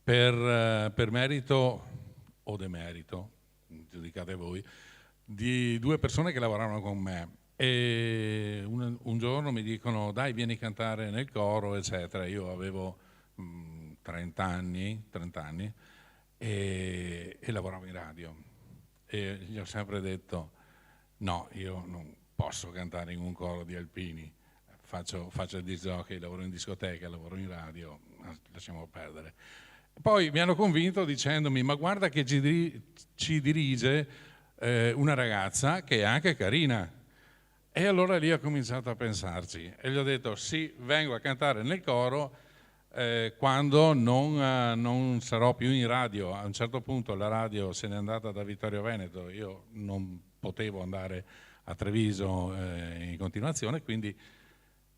per merito o demerito, giudicate voi, di 2 persone che lavoravano con me. E un giorno mi dicono dai vieni a cantare nel coro eccetera. Io avevo 30 anni e lavoravo in radio e gli ho sempre detto no, io non posso cantare in un coro di alpini, faccio il disc jockey, lavoro in discoteca, lavoro in radio, lasciamo perdere. Poi mi hanno convinto dicendomi ma guarda che ci dirige una ragazza che è anche carina. E allora lì ho cominciato a pensarci e gli ho detto sì, vengo a cantare nel coro quando non sarò più in radio. A un certo punto la radio se n'è andata da Vittorio Veneto, io non potevo andare a Treviso in continuazione, quindi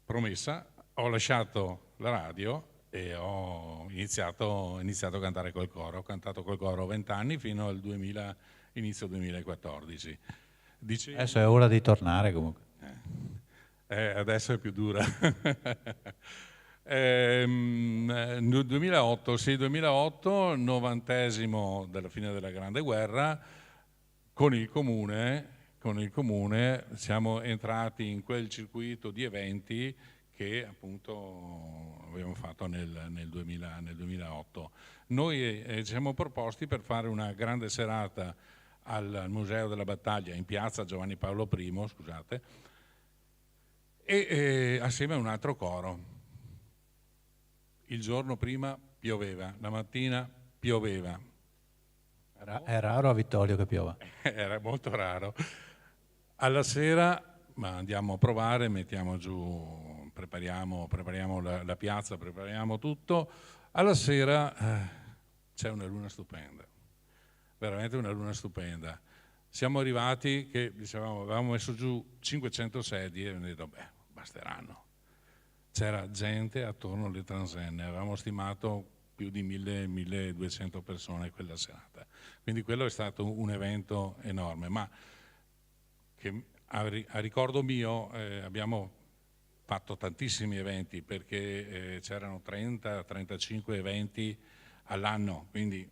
promessa, ho lasciato la radio e ho iniziato a cantare col coro. Ho cantato col coro 20 anni fino al inizio 2014. Adesso è ora di tornare comunque. Adesso è più dura. Nel 2008, 90° della fine della Grande Guerra, con il comune siamo entrati in quel circuito di eventi che appunto abbiamo fatto nel 2008. Noi ci siamo proposti per fare una grande serata al Museo della Battaglia in piazza Giovanni Paolo I, scusate, e assieme a un altro coro. Il giorno prima pioveva, la mattina pioveva. È raro a Vittorio che piova. Era molto raro. Alla sera andiamo a provare, mettiamo giù, prepariamo la piazza, prepariamo tutto. Alla sera c'è una luna stupenda. Veramente una luna stupenda. Siamo arrivati che dicevamo, avevamo messo giù 500 sedie e abbiamo detto basteranno. C'era gente attorno alle transenne, avevamo stimato più di 1.000-1.200 persone quella serata. Quindi quello è stato un evento enorme, ma che a ricordo mio abbiamo fatto tantissimi eventi perché c'erano 30-35 eventi all'anno, quindi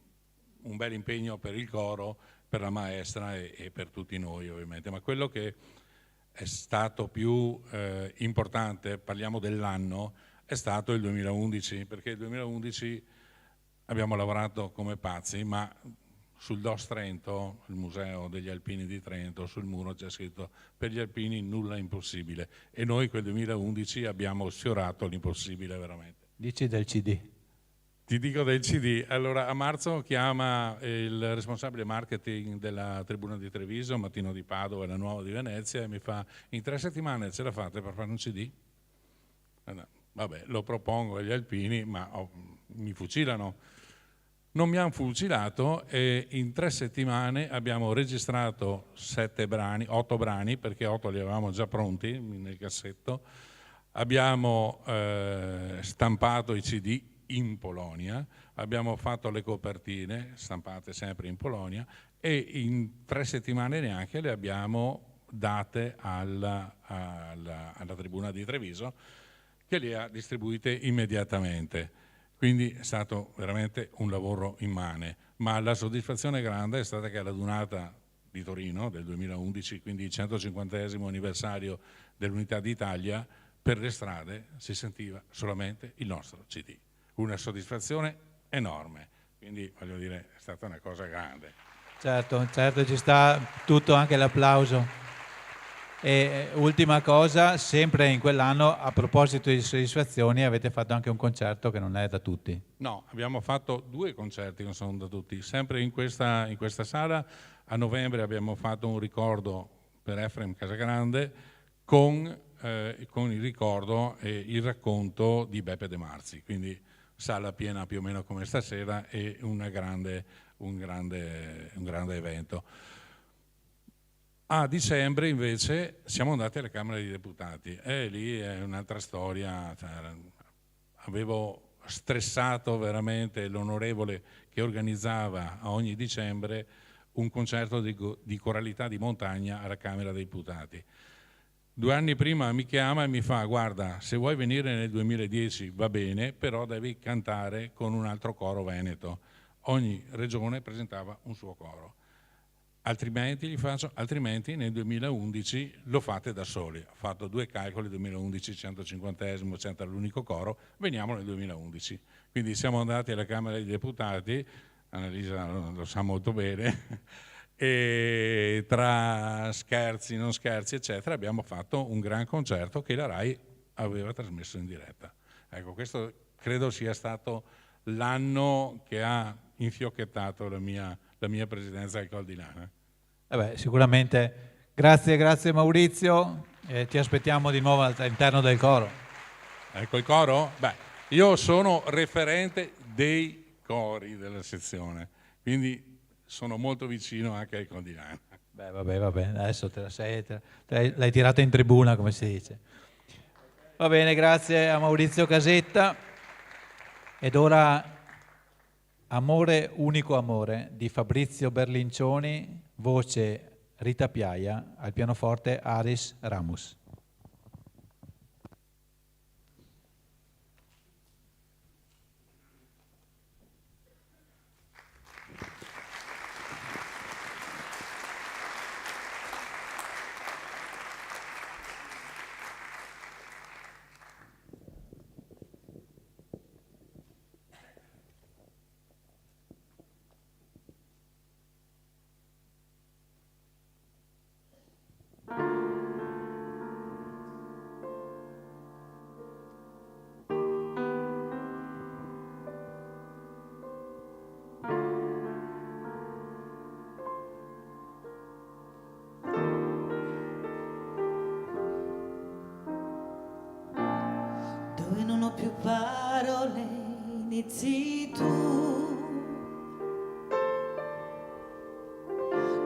un bel impegno per il coro, per la maestra e per tutti noi ovviamente. Ma quello che è stato più importante, parliamo dell'anno, è è stato il 2011, perché il 2011 abbiamo lavorato come pazzi, ma sul DOS Trento, il Museo degli Alpini di Trento, sul muro c'è scritto per gli alpini nulla è impossibile, e noi quel 2011 abbiamo sfiorato l'impossibile veramente. Dici del CD. Ti dico del CD. Allora, a marzo chiama il responsabile marketing della Tribuna di Treviso, Mattino di Padova e la Nuova di Venezia, e mi fa: in 3 settimane ce la fate per fare un CD? No, vabbè, lo propongo agli alpini, ma mi fucilano. Non mi hanno fucilato, e in 3 settimane abbiamo registrato 8 brani, perché 8 li avevamo già pronti nel cassetto. Abbiamo stampato i CD in Polonia, abbiamo fatto le copertine stampate sempre in Polonia, e in 3 settimane neanche le abbiamo date alla Tribuna di Treviso, che le ha distribuite immediatamente. Quindi è stato veramente un lavoro immane, ma la soddisfazione grande è stata che alla Dunata di Torino del 2011, quindi il 150° anniversario dell'Unità d'Italia, per le strade si sentiva solamente il nostro CD. Una soddisfazione enorme, quindi voglio dire, è stata una cosa grande. Certo, ci sta tutto, anche l'applauso. E ultima cosa, sempre in quell'anno, a proposito di soddisfazioni, avete fatto anche un concerto che non è da tutti. No, abbiamo fatto 2 concerti che non sono da tutti. Sempre in questa sala, a novembre abbiamo fatto un ricordo per Efrem Casagrande con il ricordo e il racconto di Beppe De Marzi. Quindi sala piena più o meno come stasera, e un grande evento. A dicembre invece siamo andati alla Camera dei Deputati, e lì è un'altra storia. Avevo stressato veramente l'onorevole che organizzava a ogni dicembre un concerto di coralità di montagna alla Camera dei Deputati. 2 anni prima mi chiama e mi fa: guarda, se vuoi venire nel 2010 va bene, però devi cantare con un altro coro veneto. Ogni regione presentava un suo coro. Altrimenti nel 2011 lo fate da soli. Ho fatto 2 calcoli, 2011 150°, 100 l'unico coro, veniamo nel 2011. Quindi siamo andati alla Camera dei Deputati, Annalisa lo sa molto bene, e tra scherzi, non scherzi, eccetera, abbiamo fatto un gran concerto che la RAI aveva trasmesso in diretta. Ecco, questo credo sia stato l'anno che ha infiocchettato la mia presidenza al Col di Lana. Sicuramente. Grazie Maurizio, ti aspettiamo di nuovo all'interno del coro. Ecco il coro? Io sono referente dei cori della sezione, quindi sono molto vicino anche al Col di Lana. Vabbè, adesso l'hai tirata in tribuna, come si dice. Va bene, grazie a Maurizio Casetta. Ed ora Amore, unico amore di Fabrizio Berlincioni, voce Rita Piaia, al pianoforte Aris Ramus. Dove non ho più parole, inizi tu.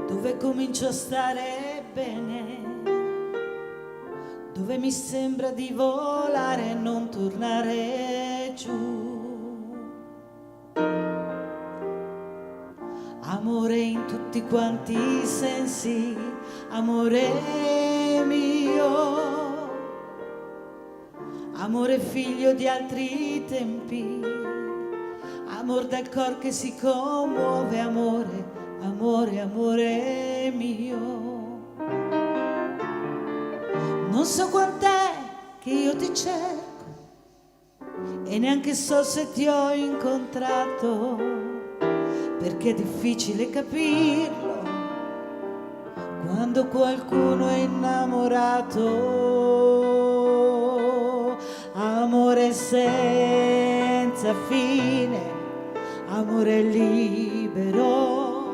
Dove comincio a stare bene, dove mi sembra di volare e non tornare giù. Amore in tutti quanti i sensi, amore mio. Amore figlio di altri tempi, amor dal cor che si commuove, amore, amore, amore mio. Non so quant'è che io ti cerco, e neanche so se ti ho incontrato, perché è difficile capirlo quando qualcuno è innamorato. Amore senza fine, amore libero,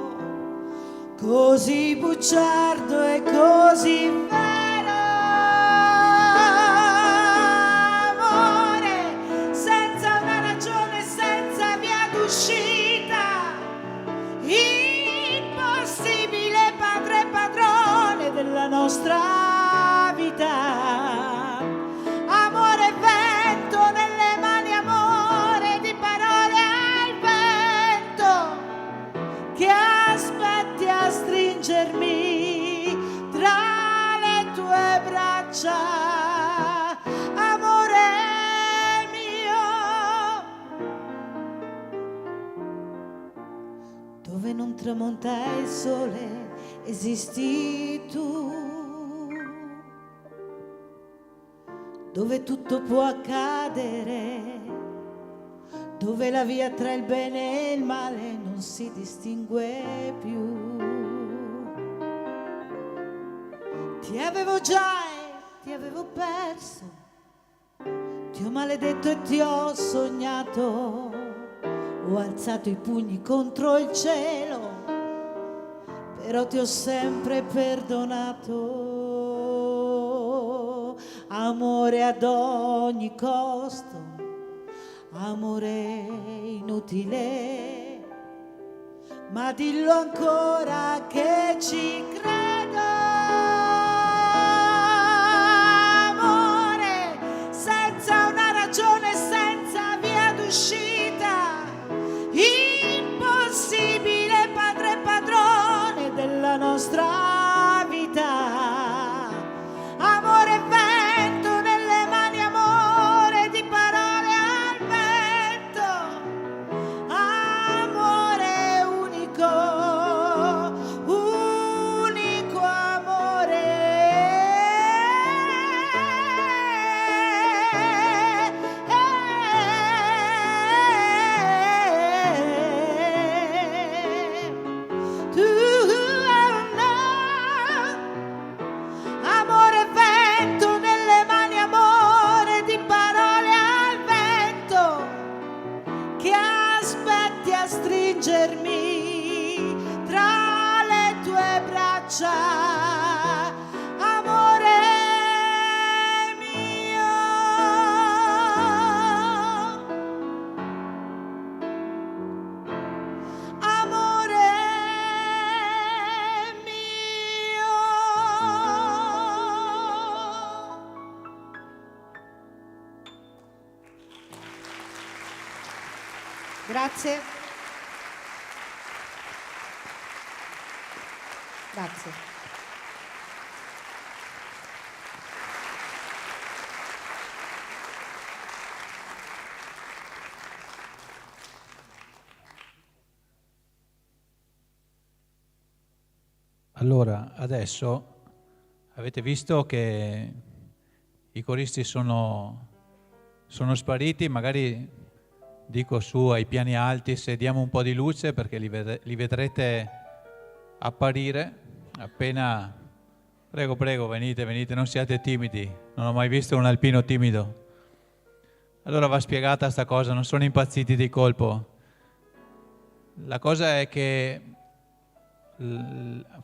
così bugiardo e così vero. Amore senza una ragione, senza via d'uscita, impossibile padre e padrone della nostra vita. Amore vento nelle mani, amore di parole al vento, che aspetti a stringermi tra le tue braccia. Amore mio, dove non tramonta il sole esisti tu, dove tutto può accadere, dove la via tra il bene e il male non si distingue più. Ti avevo già e ti avevo perso, ti ho maledetto e ti ho sognato, ho alzato i pugni contro il cielo, però ti ho sempre perdonato. Amore ad ogni costo, amore inutile, ma dillo ancora che ci credo. Amore senza una ragione, senza via d'uscita, impossibile padre e padrone della nostra vita. Amore vento nelle mani, amore di parole al vento, amore unico, unico amore. Amore vento nelle mani, amore di parole al vento, che aspetti a stringermi tra le tue braccia. Amore mio, amore mio. Grazie. Grazie. Allora, adesso avete visto che i coristi sono spariti, magari dico su ai piani alti se diamo un po' di luce perché li vedrete apparire appena. Prego, prego, venite, non siate timidi, non ho mai visto un alpino timido. Allora va spiegata sta cosa, non sono impazziti di colpo. La cosa è che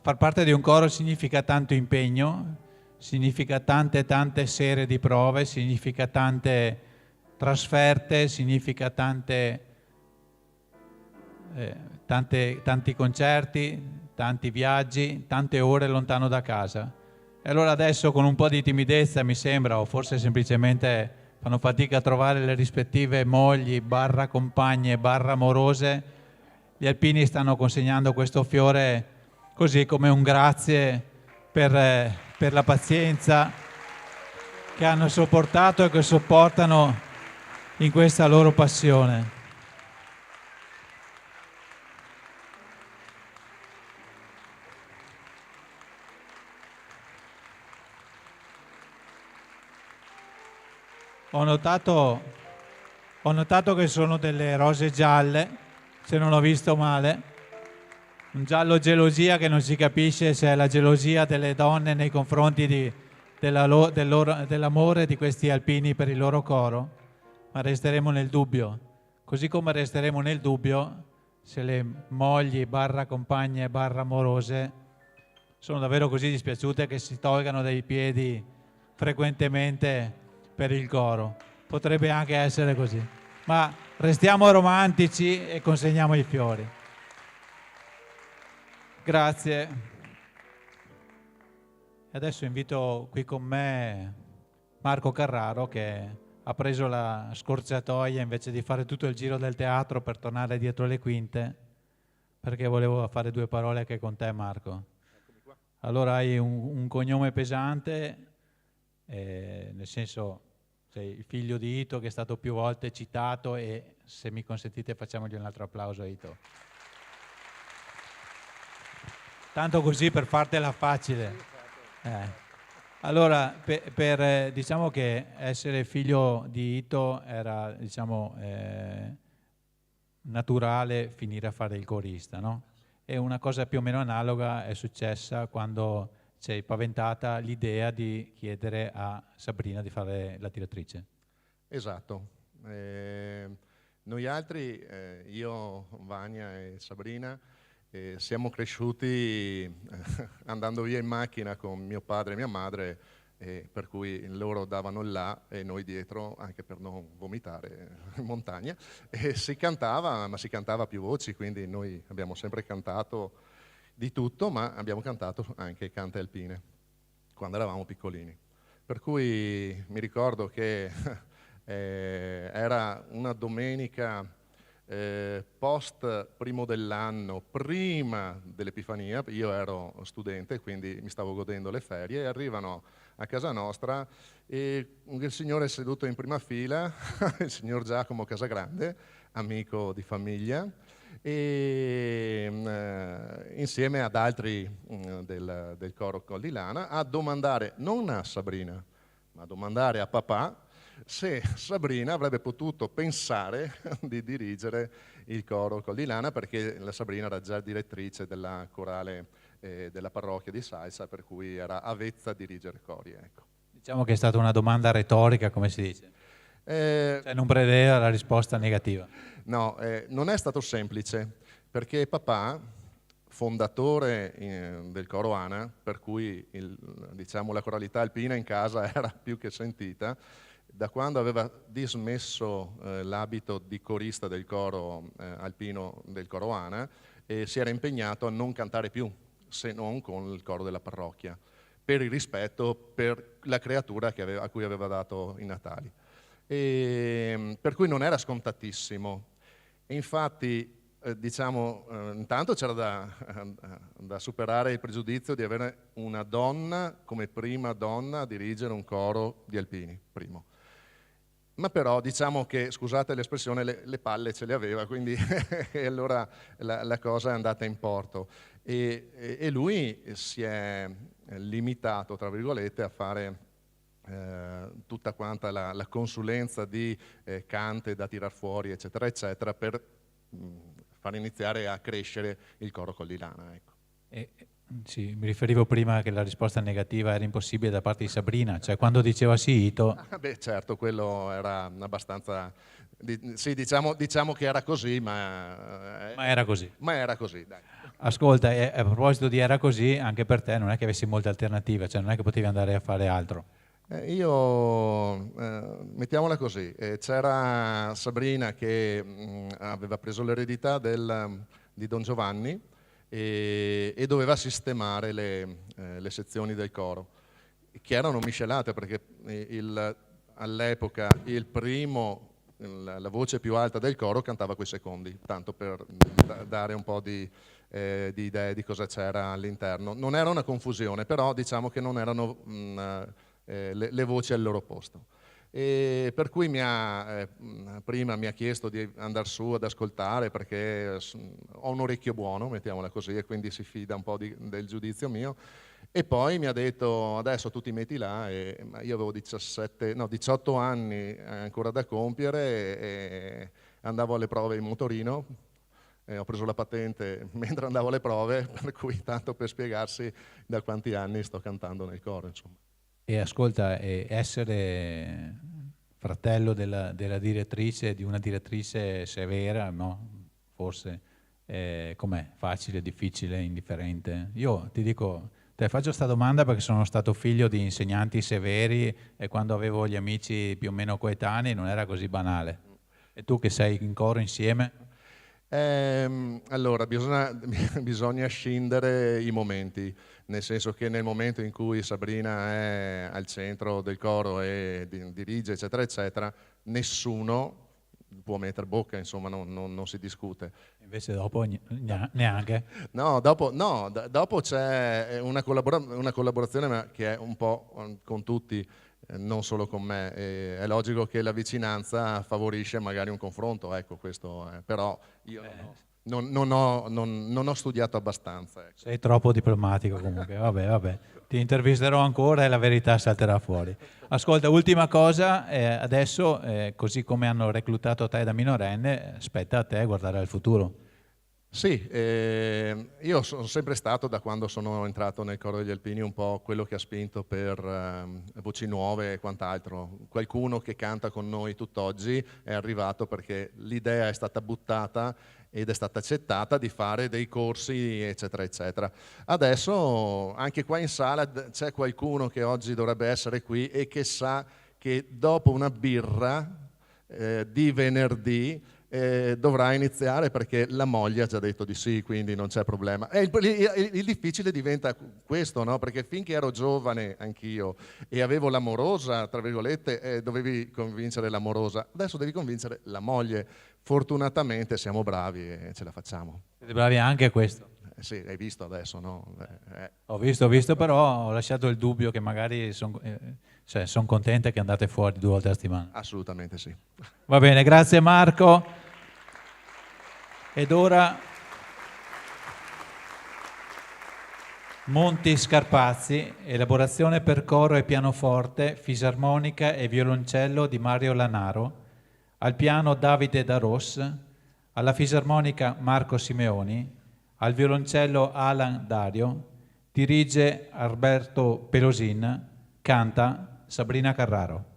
far parte di un coro significa tanto impegno, significa tante serie di prove, significa tante trasferte, significa tanti concerti, tanti viaggi, tante ore lontano da casa. E allora adesso con un po' di timidezza mi sembra, o forse semplicemente fanno fatica a trovare le rispettive mogli, barra compagne, barra amorose, gli alpini stanno consegnando questo fiore così come un grazie per la pazienza che hanno sopportato e che sopportano in questa loro passione. Ho notato Ho notato che sono delle rose gialle, se non ho visto male. Un giallo gelosia che non si capisce se è la gelosia delle donne nei confronti dell'amore di questi alpini per il loro coro, ma resteremo nel dubbio. Così come resteremo nel dubbio se le mogli barra compagne barra amorose sono davvero così dispiaciute che si tolgano dai piedi frequentemente per il coro. Potrebbe anche essere così, ma restiamo romantici e consegniamo i fiori. Grazie. Adesso invito qui con me Marco Carraro, che ha preso la scorciatoia invece di fare tutto il giro del teatro per tornare dietro le quinte, perché volevo fare due parole anche con te, Marco. Allora hai un cognome pesante, nel senso sei il figlio di Ito che è stato più volte citato, e se mi consentite facciamogli un altro applauso a Ito. Tanto così per fartela facile. Allora, diciamo che essere figlio di Ito era, diciamo, naturale finire a fare il corista, no? E una cosa più o meno analoga è successa quando ci hai paventata l'idea di chiedere a Sabrina di fare la direttrice. Esatto. Noi altri, io, Vania e Sabrina, siamo cresciuti andando via in macchina con mio padre e mia madre, per cui loro davano il là e noi dietro, anche per non vomitare in montagna, e si cantava, ma si cantava a più voci, quindi noi abbiamo sempre cantato di tutto, ma abbiamo cantato anche cante alpine quando eravamo piccolini. Per cui mi ricordo che era una domenica post primo dell'anno, prima dell'Epifania, io ero studente, quindi mi stavo godendo le ferie, e arrivano a casa nostra e il signore è seduto in prima fila, il signor Giacomo Casagrande, amico di famiglia, e insieme ad altri del coro Col di Lana, a domandare non a Sabrina, ma a domandare a papà se Sabrina avrebbe potuto pensare di dirigere il coro Col di Lana, perché la Sabrina era già direttrice della corale della parrocchia di Salsa, per cui era avvezza a dirigere cori. Ecco. Diciamo che è stata una domanda retorica, come si dice. Cioè non prevedeva la risposta negativa. No, non è stato semplice, perché papà, fondatore del coro Ana, per cui diciamo, la coralità alpina in casa era più che sentita, da quando aveva dismesso l'abito di corista del coro alpino del coro Ana, si era impegnato a non cantare più, se non con il coro della parrocchia, per il rispetto per la creatura a cui aveva dato i natali. Per cui non era scontatissimo. E infatti, diciamo, intanto c'era da superare il pregiudizio di avere una donna come prima donna a dirigere un coro di alpini, primo. Ma però diciamo che, scusate l'espressione, le palle ce le aveva, quindi e allora la cosa è andata in porto. E lui si è limitato, tra virgolette, a fare tutta quanta la consulenza di cante da tirar fuori, eccetera, eccetera, per far iniziare a crescere il coro Col di Lana. Ecco. Sì, mi riferivo prima che la risposta negativa era impossibile da parte di Sabrina, cioè quando diceva sì Ito... Beh certo, quello era abbastanza... Sì, diciamo che era così, ma era così. Ma era così, dai. Ascolta, a proposito di era così, anche per te non è che avessi molte alternative, cioè non è che potevi andare a fare altro. Mettiamola così, c'era Sabrina che aveva preso l'eredità di Don Giovanni, e doveva sistemare le sezioni del coro, che erano miscelate, perché all'epoca il primo, la voce più alta del coro cantava coi secondi, tanto per dare un po' di idee di cosa c'era all'interno. Non era una confusione, però diciamo che non erano le voci al loro posto. E per cui prima mi ha chiesto di andare su ad ascoltare, perché ho un orecchio buono, mettiamola così, e quindi si fida un po' del giudizio mio, E poi mi ha detto adesso tu ti metti là, ma io avevo 18 anni ancora da compiere e andavo alle prove in motorino, e ho preso la patente mentre andavo alle prove, per cui tanto per spiegarsi da quanti anni sto cantando nel coro, insomma. E ascolta, essere fratello della direttrice, di una direttrice severa, no? Forse, com'è? Facile, difficile, indifferente? Io ti dico, te faccio questa domanda perché sono stato figlio di insegnanti severi e quando avevo gli amici più o meno coetanei non era così banale. E tu che sei in coro insieme? Allora, bisogna scindere i momenti, nel senso che nel momento in cui Sabrina è al centro del coro e dirige, eccetera, eccetera, nessuno può mettere bocca, insomma, non si discute. Invece dopo neanche? No, dopo c'è una collaborazione ma che è un po' con tutti, non solo con me. È logico che la vicinanza favorisce magari un confronto, ecco, questo è. Però io non ho studiato abbastanza. Ecco. Sei troppo diplomatico comunque, vabbè. Ti intervisterò ancora e la verità salterà fuori. Ascolta, ultima cosa, adesso così come hanno reclutato te da minorenne, spetta a te guardare al futuro. Sì, io sono sempre stato, da quando sono entrato nel coro degli alpini, un po' quello che ha spinto per voci nuove e quant'altro. Qualcuno che canta con noi tutt'oggi è arrivato perché l'idea è stata buttata ed è stata accettata di fare dei corsi, eccetera, eccetera. Adesso anche qua in sala c'è qualcuno che oggi dovrebbe essere qui e che sa che dopo una birra di venerdì dovrà iniziare perché la moglie ha già detto di sì, quindi non c'è problema. E il difficile diventa questo, no? Perché finché ero giovane anch'io e avevo l'amorosa, tra virgolette, dovevi convincere l'amorosa, adesso devi convincere la moglie. Fortunatamente siamo bravi e ce la facciamo. Siete bravi anche a questo? Sì, hai visto adesso, no? Ho visto, però ho lasciato il dubbio che magari sono contenta che andate fuori 2 volte a settimana. Assolutamente sì. Va bene, grazie Marco. Ed ora Monti Scarpazzi, elaborazione per coro e pianoforte, fisarmonica e violoncello di Mario Lanaro, al piano Davide Daros, alla fisarmonica Marco Simeoni, al violoncello Alan Dario, dirige Alberto Pelosin, canta Sabrina Carraro.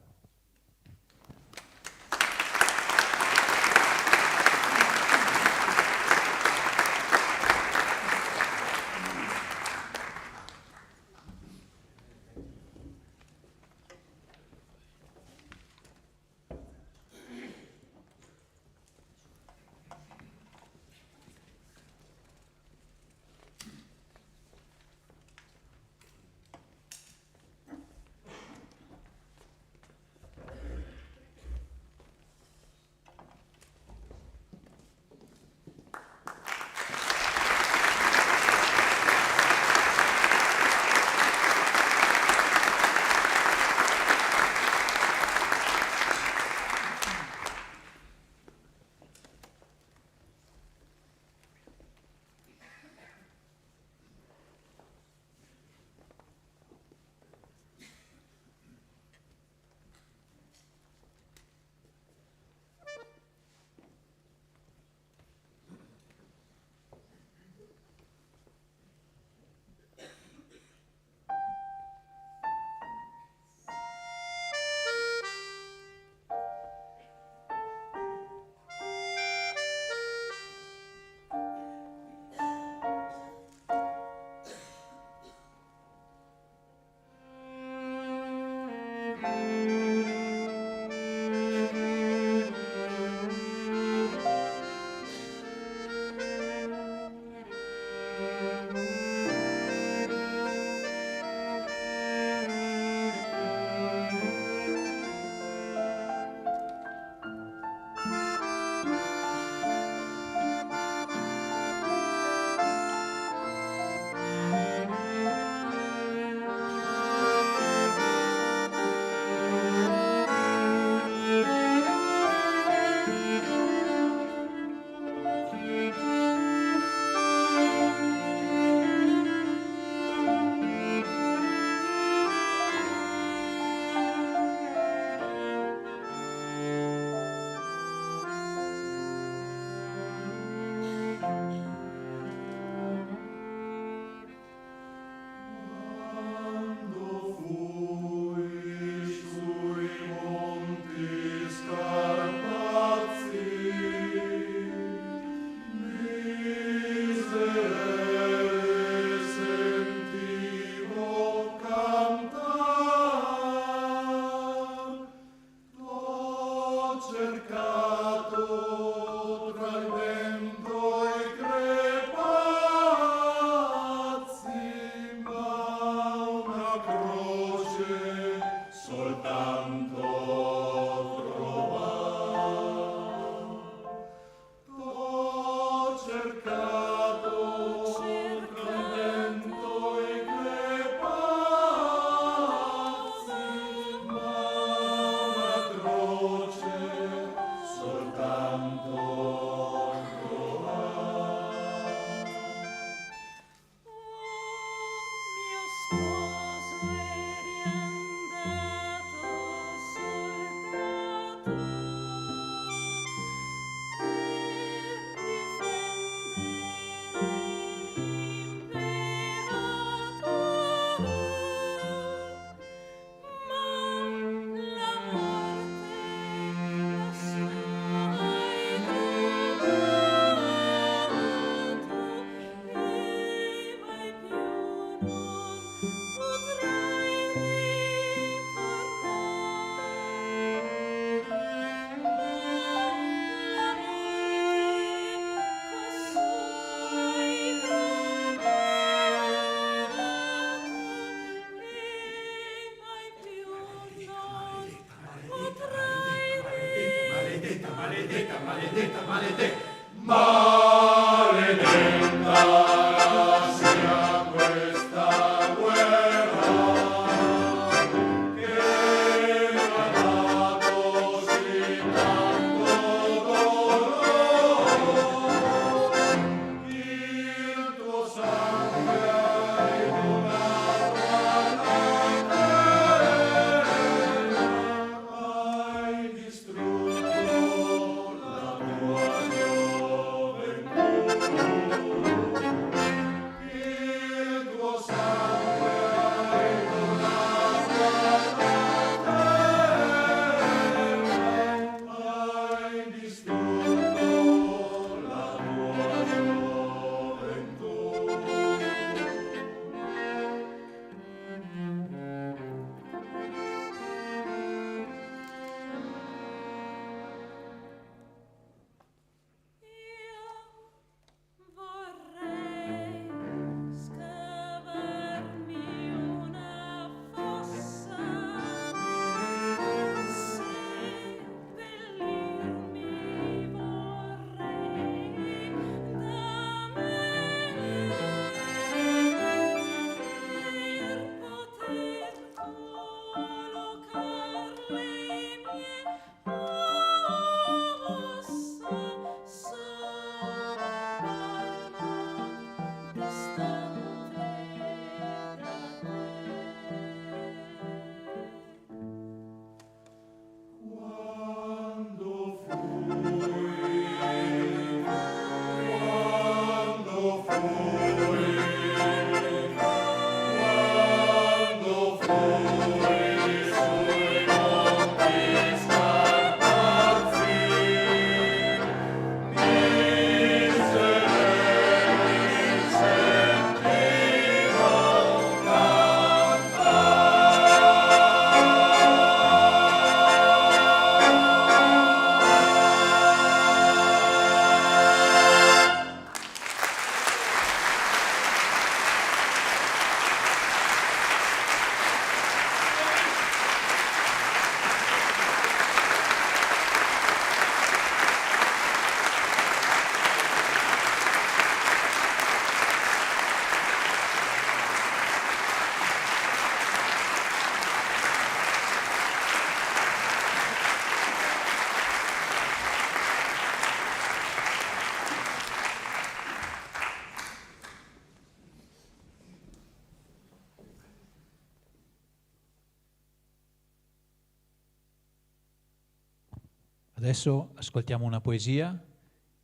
Adesso ascoltiamo una poesia,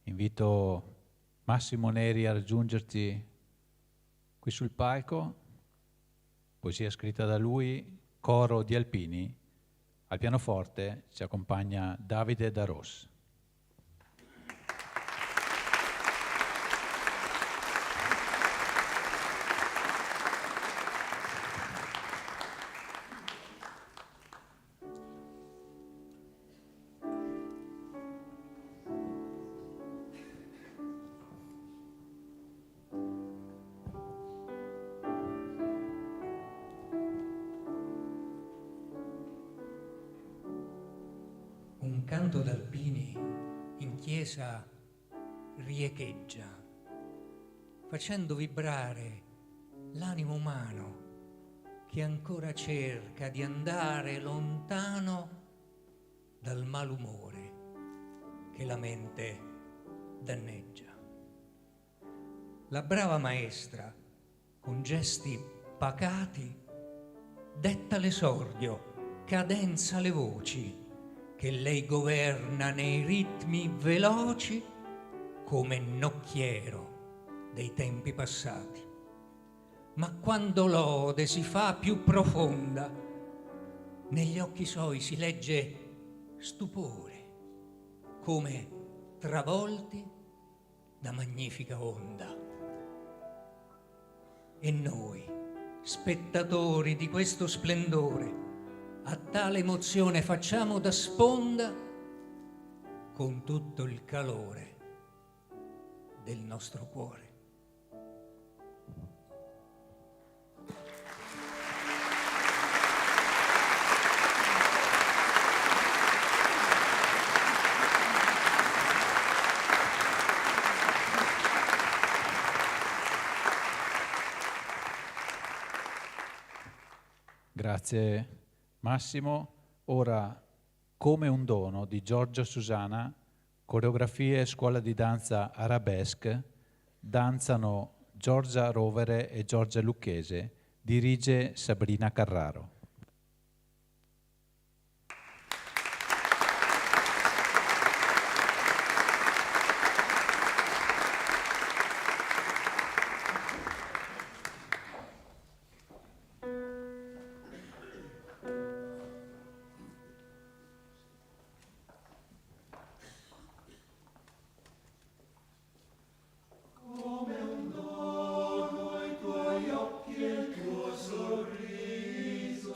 invito Massimo Neri a raggiungerti qui sul palco, poesia scritta da lui, coro di alpini, al pianoforte ci accompagna Davide Daros. Un canto d'alpini in chiesa riecheggia, facendo vibrare l'animo umano che ancora cerca di andare lontano dal malumore che la mente danneggia. La brava maestra, con gesti pacati, detta l'esordio, cadenza le voci, che lei governa nei ritmi veloci come nocchiero dei tempi passati. Ma quando l'ode si fa più profonda, negli occhi suoi si legge stupore, come travolti da magnifica onda. E noi, spettatori di questo splendore, a tale emozione facciamo da sponda con tutto il calore del nostro cuore. Grazie Massimo. Ora, Come un dono di Giorgio Susana, coreografie scuola di danza Arabesque, danzano Giorgia Rovere e Giorgia Lucchese, dirige Sabrina Carraro. Come un dono i tuoi occhi e il tuo sorriso,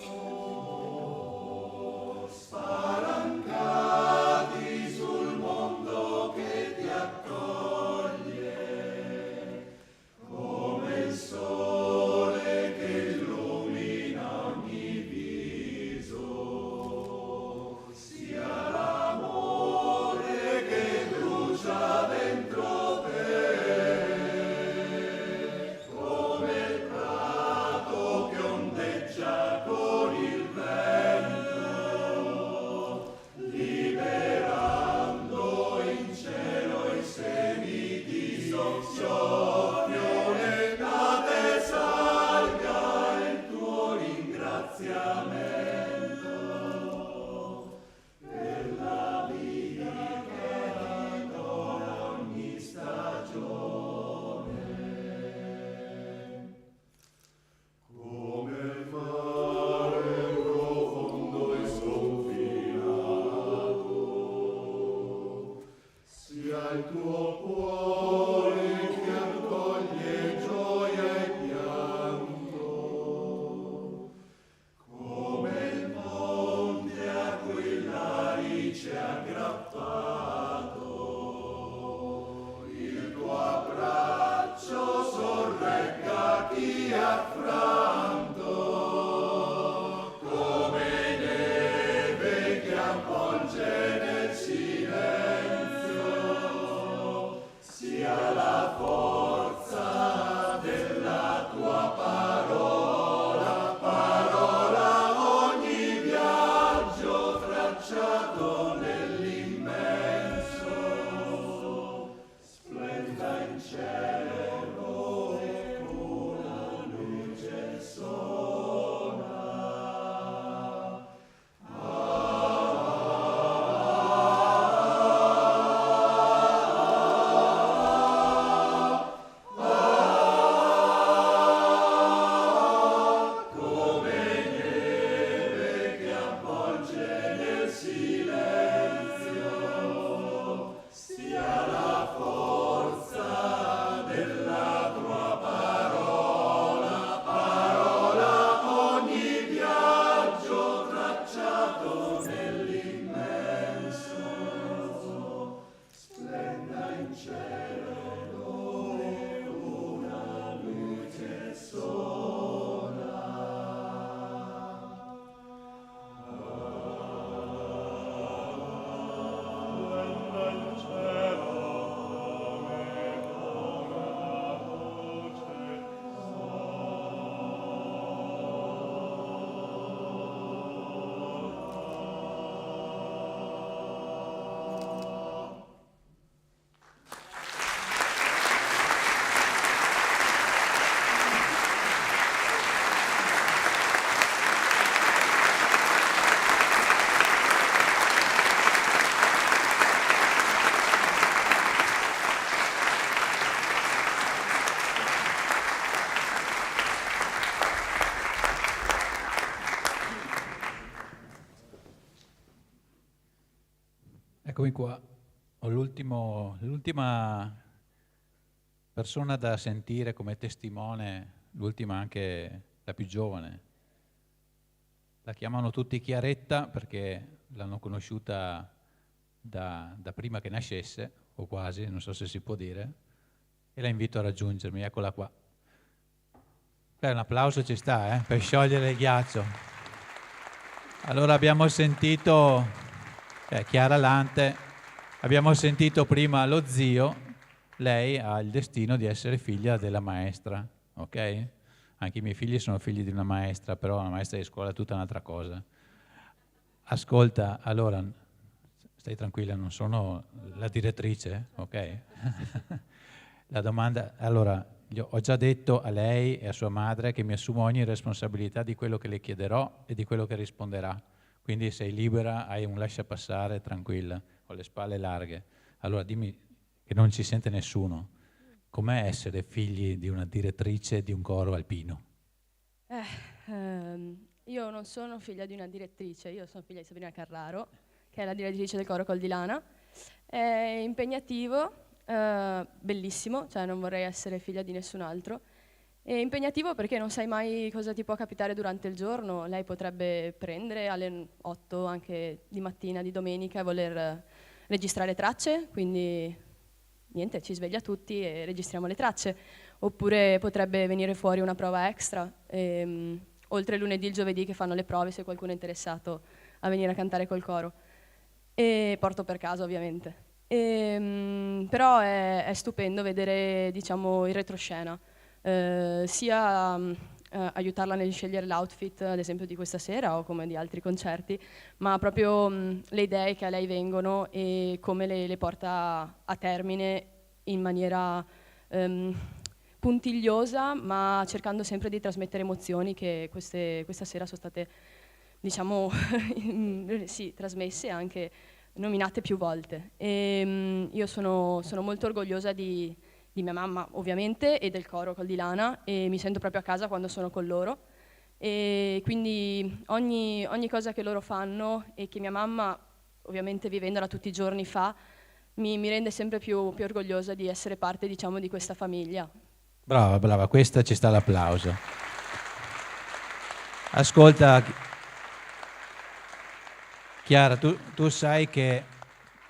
Eccomi qua, ho l'ultima persona da sentire come testimone, l'ultima anche la più giovane. La chiamano tutti Chiaretta perché l'hanno conosciuta da prima che nascesse, o quasi, non so se si può dire, e la invito a raggiungermi, eccola qua. Beh, un applauso ci sta, per sciogliere il ghiaccio. Allora abbiamo sentito Chiara Lante, abbiamo sentito prima lo zio, lei ha il destino di essere figlia della maestra, ok? Anche i miei figli sono figli di una maestra, però una maestra di scuola è tutta un'altra cosa. Ascolta, allora, stai tranquilla, non sono la direttrice, ok? La domanda, allora, ho già detto a lei e a sua madre che mi assumo ogni responsabilità di quello che le chiederò e di quello che risponderà. Quindi sei libera, hai un lasciapassare, tranquilla, ho le spalle larghe. Allora dimmi che non ci sente nessuno. Com'è essere figli di una direttrice di un coro alpino? Io non sono figlia di una direttrice, io sono figlia di Sabrina Carraro, che è la direttrice del coro Col di Lana. È impegnativo. Bellissimo, cioè non vorrei essere figlia di nessun altro. È impegnativo perché non sai mai cosa ti può capitare durante il giorno. Lei potrebbe prendere alle 8 anche di mattina, di domenica, e voler registrare tracce, quindi niente, ci sveglia tutti e registriamo le tracce. Oppure potrebbe venire fuori una prova extra, oltre lunedì e il giovedì che fanno le prove, se qualcuno è interessato a venire a cantare col coro. E porto per casa, ovviamente. Però è stupendo vedere, diciamo, il retroscena, sia aiutarla nel scegliere l'outfit, ad esempio di questa sera o come di altri concerti, ma proprio le idee che a lei vengono e come le porta a termine in maniera puntigliosa, ma cercando sempre di trasmettere emozioni che questa sera sono state, diciamo, sì, trasmesse anche nominate più volte. Io sono molto orgogliosa di mia mamma, ovviamente, e del coro Col di Lana, e mi sento proprio a casa quando sono con loro. E quindi ogni cosa che loro fanno e che mia mamma, ovviamente vivendola tutti i giorni, fa, mi rende sempre più orgogliosa di essere parte, diciamo, di questa famiglia. Brava, brava, questa ci sta l'applauso. Ascolta, Chiara, tu sai che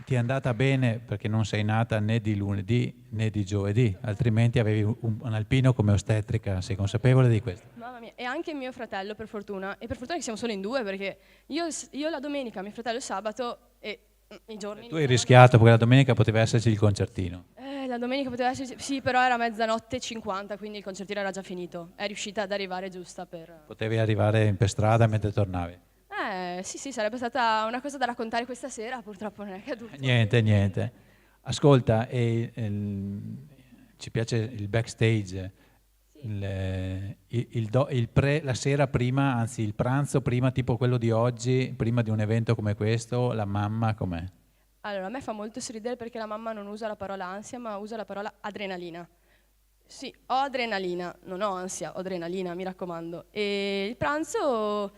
ti è andata bene perché non sei nata né di lunedì né di giovedì, altrimenti avevi un alpino come ostetrica, sei consapevole di questo? Mamma mia, e anche mio fratello, per fortuna, e per fortuna che siamo solo in due, perché io la domenica, mio fratello il sabato, e i giorni... Tu hai rischiato perché la domenica poteva esserci il concertino. La domenica poteva esserci, sì, però era 00:50, quindi il concertino era già finito. È riuscita ad arrivare giusta per... Potevi arrivare per strada mentre tornavi. Sì, sarebbe stata una cosa da raccontare questa sera, purtroppo non è accaduto. Niente. Ascolta, ci piace il backstage, la sera prima, anzi il pranzo prima, tipo quello di oggi, prima di un evento come questo, la mamma com'è? Allora, a me fa molto sorridere perché la mamma non usa la parola ansia, ma usa la parola adrenalina. Sì, ho adrenalina, non ho ansia, ho adrenalina, mi raccomando. E il pranzo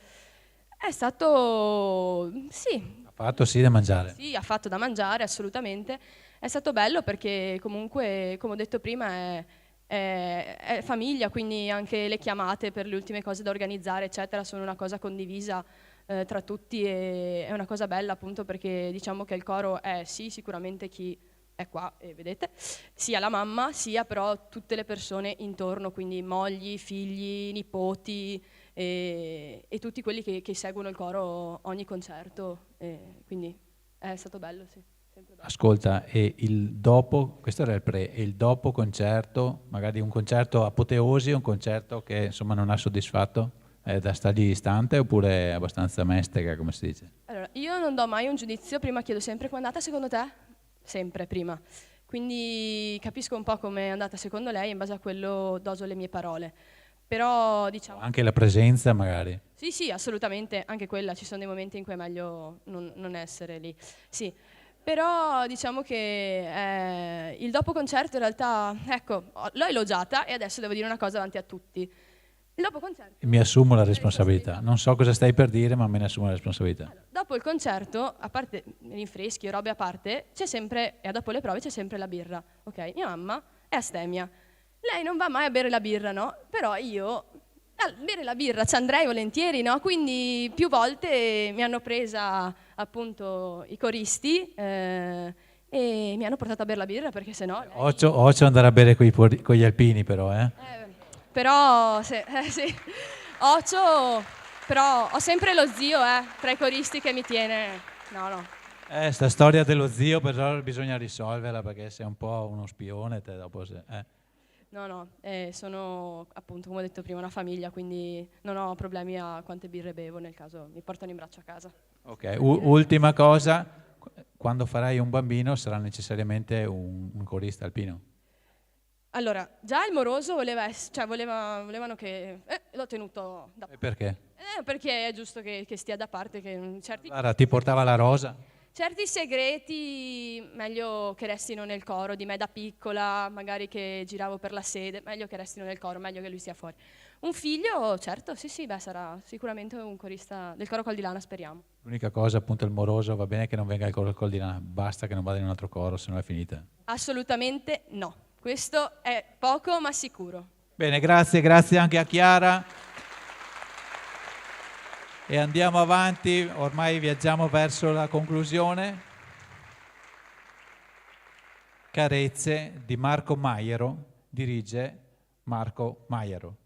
è stato, sì. Ha fatto sì da mangiare. Sì, ha fatto da mangiare, assolutamente. È stato bello perché comunque, come ho detto prima, è famiglia, quindi anche le chiamate per le ultime cose da organizzare, eccetera, sono una cosa condivisa tra tutti e è una cosa bella, appunto, perché diciamo che il coro è sì sicuramente chi è qua, e vedete, sia la mamma, sia però tutte le persone intorno, quindi mogli, figli, nipoti e tutti quelli che seguono il coro ogni concerto, quindi è stato bello, sì. Ascolta, e il dopo, questo era il pre, e il dopo concerto, magari un concerto apoteosi, un concerto che insomma non ha soddisfatto? È da stargli distante oppure è abbastanza mestica, come si dice? Allora, io non do mai un giudizio, prima chiedo sempre com'è andata secondo te? Sempre prima. Quindi capisco un po' com'è andata secondo lei e in base a quello doso le mie parole. Però diciamo... Anche la presenza magari? Sì, assolutamente, anche quella, ci sono dei momenti in cui è meglio non essere lì. Sì, però diciamo che il dopo concerto in realtà, ecco, l'ho elogiata e adesso devo dire una cosa davanti a tutti. Il dopo concerto. Mi assumo la responsabilità. Non so cosa stai per dire, ma me ne assumo la responsabilità. Dopo il concerto, a parte rinfreschi o robe a parte, c'è sempre, e dopo le prove c'è sempre la birra. Ok, mia mamma è astemia. Lei non va mai a bere la birra, no? Però io a bere la birra ci andrei volentieri, no? Quindi più volte mi hanno presa appunto i coristi e mi hanno portato a bere la birra perché sennò lei... Occhio andare a bere con gli alpini però, Però, sì. Però ho sempre lo zio, tra i coristi che mi tiene... No. Sta storia dello zio però bisogna risolverla perché sei un po' uno spione te dopo No, sono appunto, come ho detto prima, una famiglia, quindi non ho problemi a quante birre bevo nel caso mi portano in braccio a casa. Ok, ultima cosa, quando farai un bambino sarà necessariamente un corista alpino? Allora, già il moroso volevano che... l'ho tenuto da parte. Perché? Perché è giusto che stia da parte, che Allora, ti portava la rosa? certi segreti meglio che restino nel coro, di me da piccola, magari che giravo per la sede, meglio che restino nel coro, meglio che lui stia fuori. Un figlio, certo, sì, sarà sicuramente un corista del coro Col di Lana, speriamo. L'unica cosa, appunto, il moroso, va bene che non venga il coro Col di Lana, basta che non vada in un altro coro, se no è finita. Assolutamente no. Questo è poco ma sicuro. Bene, grazie anche a Chiara. E andiamo avanti, ormai viaggiamo verso la conclusione. Carezze di Marco Maiero, dirige Marco Maiero.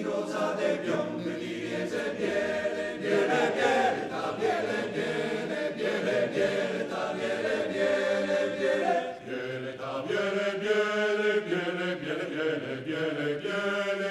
genti rosate, bionde di riese, biele, biele, biele, ta biele, biele, biele, biele, ta biele, biele, biele, biele, ta biele, biele, biele, biele, biele, biele, biele,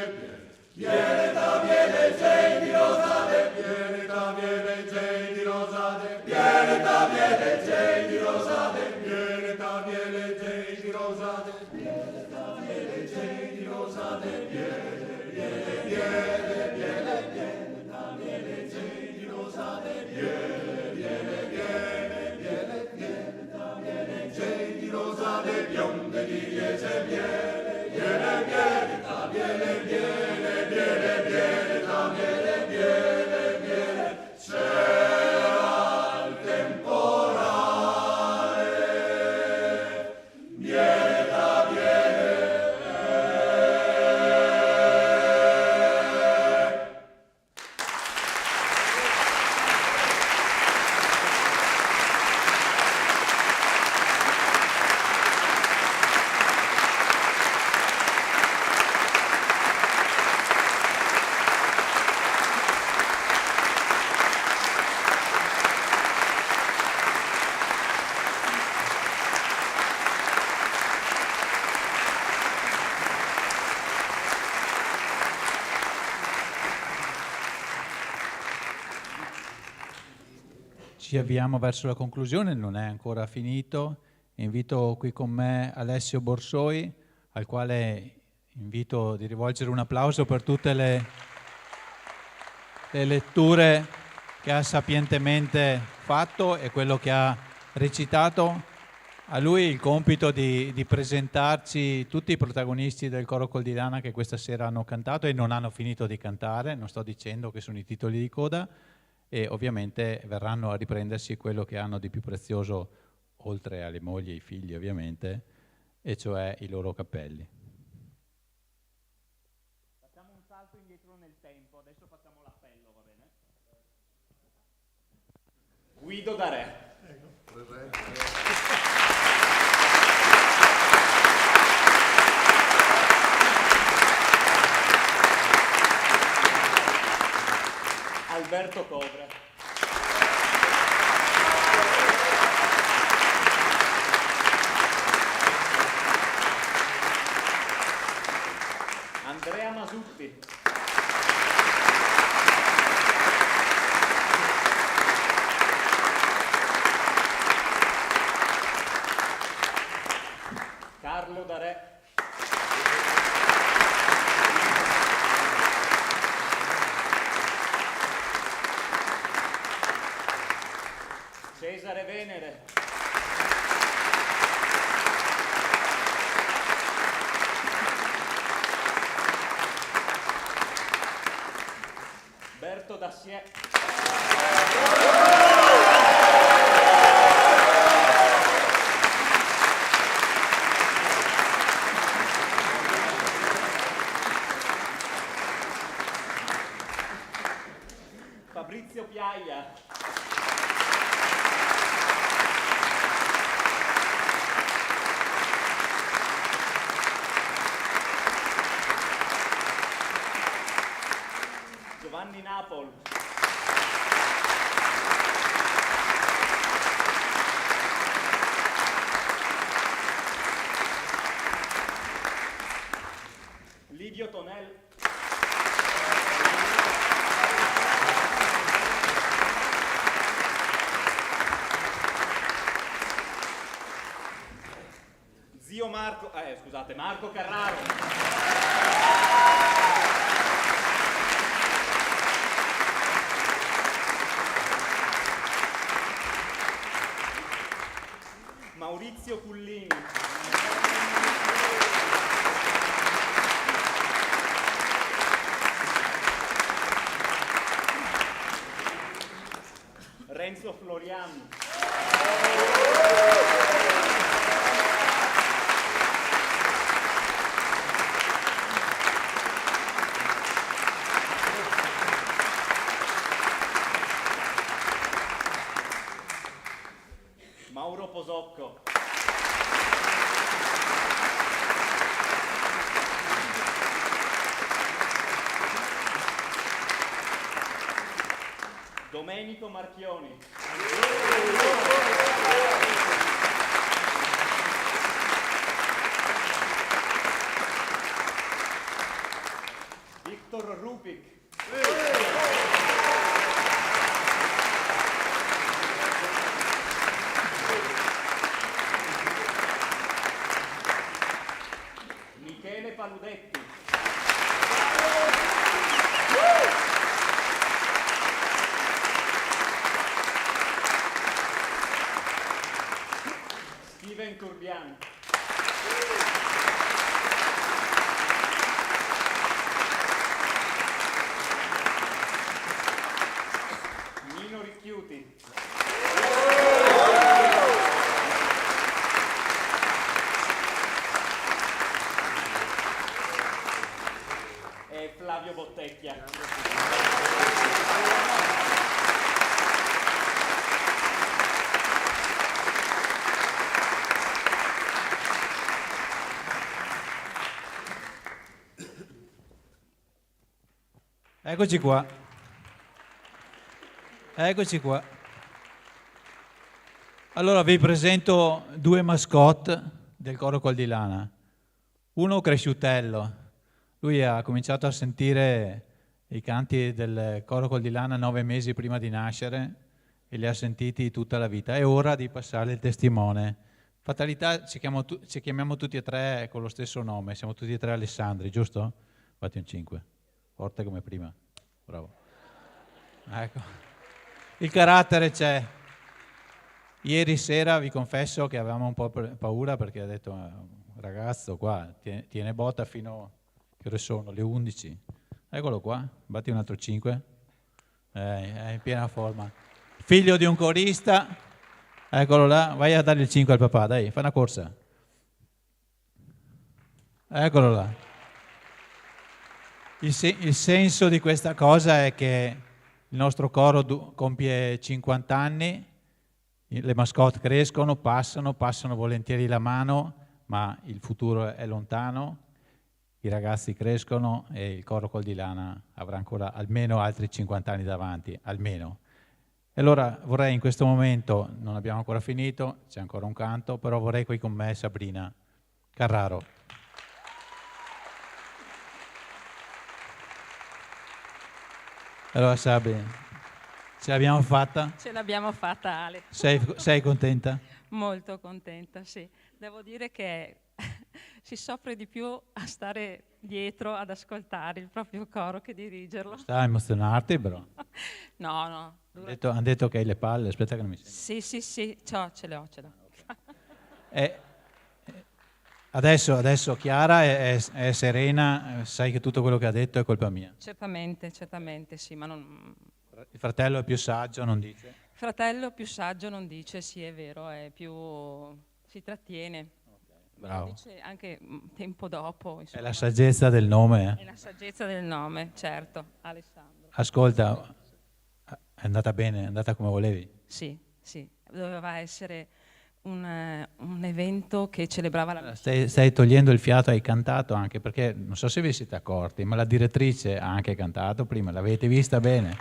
biele, ta biele, genti rosate, biele, ta biele, genti rosate, biele, ta biele, genti rosate, biele, ta biele, genti rosate, biele, ta biele, genti rosate, biele, biele, biele, biele, biele, ta biele, genti rosate, biele, biele, biele, biele, biele, ta biele, genti rosate, bionde di riese, biele, biele, biele, ta biele, biele, biele, biele, ta biele, biele, biele, c'era il temporale, biele, ta biele. Ci avviamo verso la conclusione, non è ancora finito. Invito qui con me Alessio Borsoi, al quale invito di rivolgere un applauso per tutte le letture che ha sapientemente fatto e quello che ha recitato. A lui il compito di presentarci tutti i protagonisti del Coro Col di Lana che questa sera hanno cantato e non hanno finito di cantare, non sto dicendo che sono i titoli di coda, e ovviamente verranno a riprendersi quello che hanno di più prezioso, oltre alle mogli e ai figli ovviamente, e cioè i loro cappelli. Facciamo un salto indietro nel tempo, adesso facciamo l'appello, va bene? Guido da Re. Alberto Cobra. Andrea Masutti. Carlo da Re. Cesare Venere. Berto Dassier. Fabrizio Piaglia. Giovanni Napol. Livio Tonel. Zio Marco, scusate, Marco Carraro. Maurizio Cullini. Renzo Floriani. Mauro Posocco. Domenico Marchioni. Victor Rupik. Michele Paludetti. Steven Turbian. Nino Ricchiuti. E Flavio Bottecchia. Eccoci qua. Eccoci qua. Allora vi presento due mascotte del coro Col di Lana. Uno cresciutello. Lui ha cominciato a sentire i canti del coro Col di Lana 9 mesi prima di nascere e li ha sentiti tutta la vita. È ora di passare il testimone. Fatalità, ci chiamiamo tutti e tre con lo stesso nome, siamo tutti e tre Alessandri, giusto? Fatti un 5. Forte come prima. Bravo. Ecco. Il carattere c'è. Ieri sera vi confesso che avevamo un po' paura perché ha detto ragazzo qua tiene botta fino, che ore sono? Le 11. Eccolo qua, batti un altro 5. È in piena forma. Figlio di un corista, eccolo là, vai a dare il 5 al papà, dai, fa una corsa. Eccolo là. Il senso di questa cosa è che il nostro coro compie 50 anni, le mascotte crescono, passano volentieri la mano, ma il futuro è lontano, i ragazzi crescono e il coro Col di Lana avrà ancora almeno altri 50 anni davanti, almeno. E allora vorrei in questo momento, non abbiamo ancora finito, c'è ancora un canto, però vorrei qui con me Sabrina Carraro. Allora Sabri, ce l'abbiamo fatta? Ce l'abbiamo fatta, Ale. Sei contenta? Molto contenta, sì. Devo dire che si soffre di più a stare dietro ad ascoltare il proprio coro che dirigerlo. Sta a emozionarti, però. No. Hanno detto che hai le palle, aspetta che non mi senti. Sì, ce l'ho. Adesso Chiara è serena, sai che tutto quello che ha detto è colpa mia. Certamente, sì, ma non... Il fratello è più saggio, non dice? Fratello più saggio non dice, sì, è vero, è più... si trattiene. Bravo. Lo dice anche tempo dopo. Insomma. È la saggezza del nome. È la saggezza del nome, certo, Alessandro. Ascolta, è andata bene, è andata come volevi? Sì, doveva essere un evento che celebrava la Stai togliendo il fiato, hai cantato anche, perché non so se vi siete accorti, ma la direttrice ha anche cantato prima, l'avete vista bene?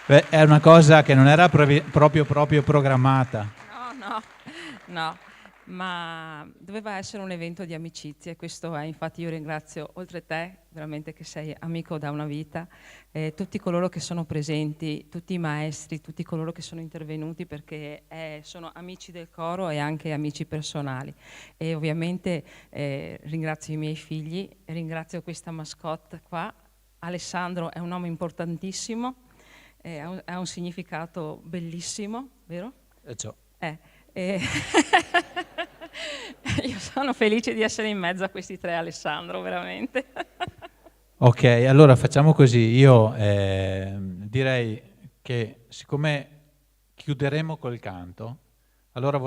Beh, è una cosa che non era proprio programmata. No, ma doveva essere un evento di amicizia e questo è, infatti io ringrazio, oltre te, veramente che sei amico da una vita, tutti coloro che sono presenti, tutti i maestri, tutti coloro che sono intervenuti perché sono amici del coro e anche amici personali. E ovviamente ringrazio i miei figli, ringrazio questa mascotte qua. Alessandro è un nome importantissimo, ha un significato bellissimo, vero? Ciò. Io sono felice di essere in mezzo a questi tre, Alessandro, veramente. Ok, allora facciamo così. Io direi che siccome chiuderemo col canto, allora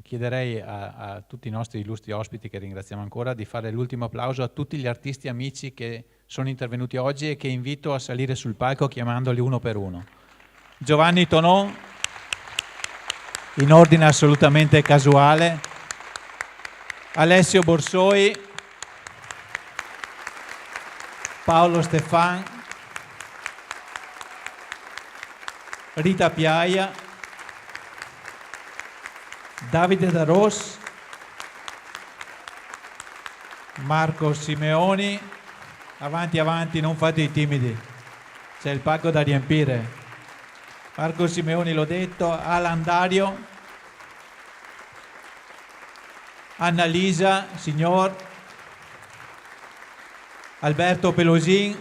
chiederei a tutti i nostri illustri ospiti, che ringraziamo ancora, di fare l'ultimo applauso a tutti gli artisti amici che sono intervenuti oggi e che invito a salire sul palco chiamandoli uno per uno. Giovanni Tonò, in ordine assolutamente casuale, Alessio Borsoi, Paolo Stefan, Rita Piaia, Davide Da Ros, Marco Simeoni, avanti avanti, non fate i timidi, c'è il pacco da riempire. Marco Simeoni l'ho detto, Alan Dario, Annalisa Signor, Alberto Pelosin,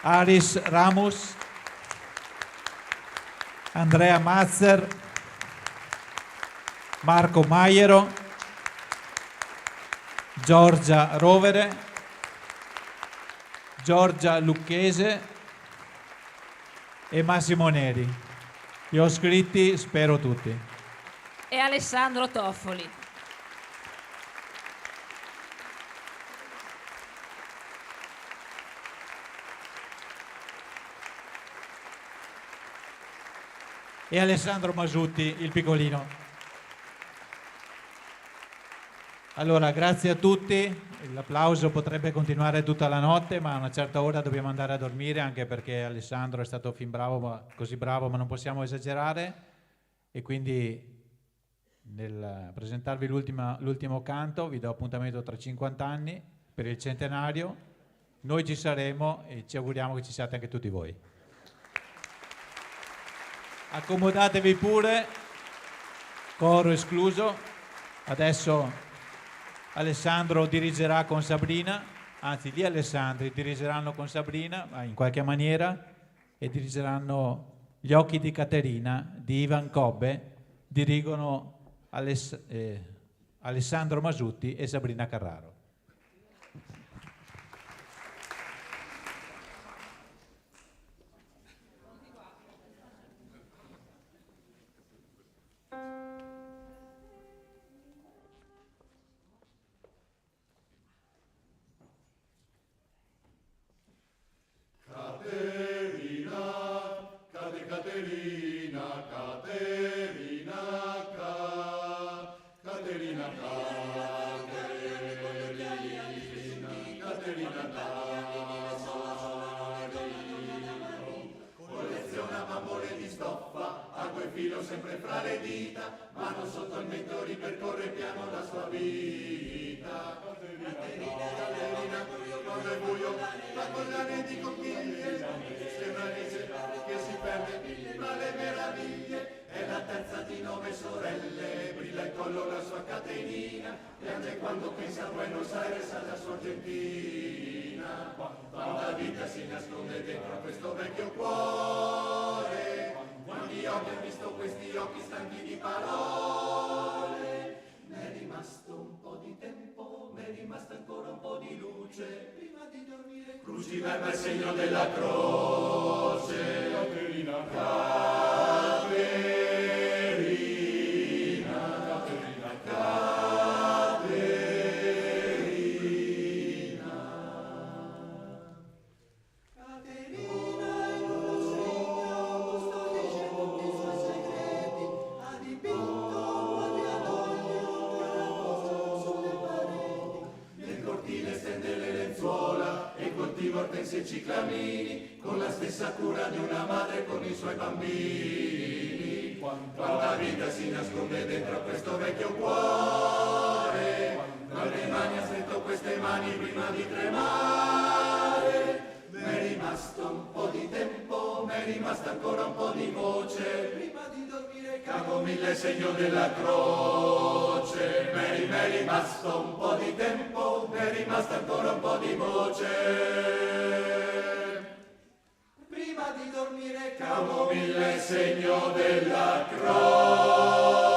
Aris Ramos, Andrea Mazzer, Marco Maiero, Giorgia Rovere, Giorgia Lucchese e Massimo Neri. Li ho scritti, spero tutti. E Alessandro Toffoli. E Alessandro Masutti, il piccolino. Allora, grazie a tutti. L'applauso potrebbe continuare tutta la notte, ma a una certa ora dobbiamo andare a dormire, anche perché Alessandro è stato fin bravo, così bravo, ma non possiamo esagerare. E quindi nel presentarvi l'ultimo canto vi do appuntamento tra 50 anni per il centenario. Noi ci saremo e ci auguriamo che ci siate anche tutti voi. Accomodatevi pure, coro escluso. Adesso Alessandro dirigerà con Sabrina, anzi gli Alessandri dirigeranno con Sabrina, ma in qualche maniera, e dirigeranno Gli occhi di Caterina di Ivan Cobbe, dirigono Alessandro Masutti e Sabrina Carraro. Filo sempre fra le dita, mano sotto il mento ripercorre piano la sua vita. Caterina, quando è buio, fa collane di conchiglie, sembra che si perde tra le meraviglie. È la terza di 9 sorelle, brilla il collo la sua Caterina, piange quando pensa a Buenos Aires alla sua Argentina. Quanta vita si nasconde dentro a questo vecchio cuore, quanti occhi ho visto questi occhi stanchi di parole. M'è rimasto un po' di tempo, m'è rimasta ancora un po' di luce, prima di dormire cruciverba il segno della croce. Caterina, Caterina, Caterina, Caterina. Ortensie e ciclamini, con la stessa cura di una madre con i suoi bambini. Quanta vita si nasconde dentro a questo vecchio cuore, quante mani ha stretto queste mani prima di tremare. M'è rimasto un po' di tempo, m'è rimasta ancora un po' di voce, prima di dormire cago mille segno della croce. M'è rimasto un po' di tempo, m'è rimasta ancora un po' di voce, prima di dormire cago mille segno della croce.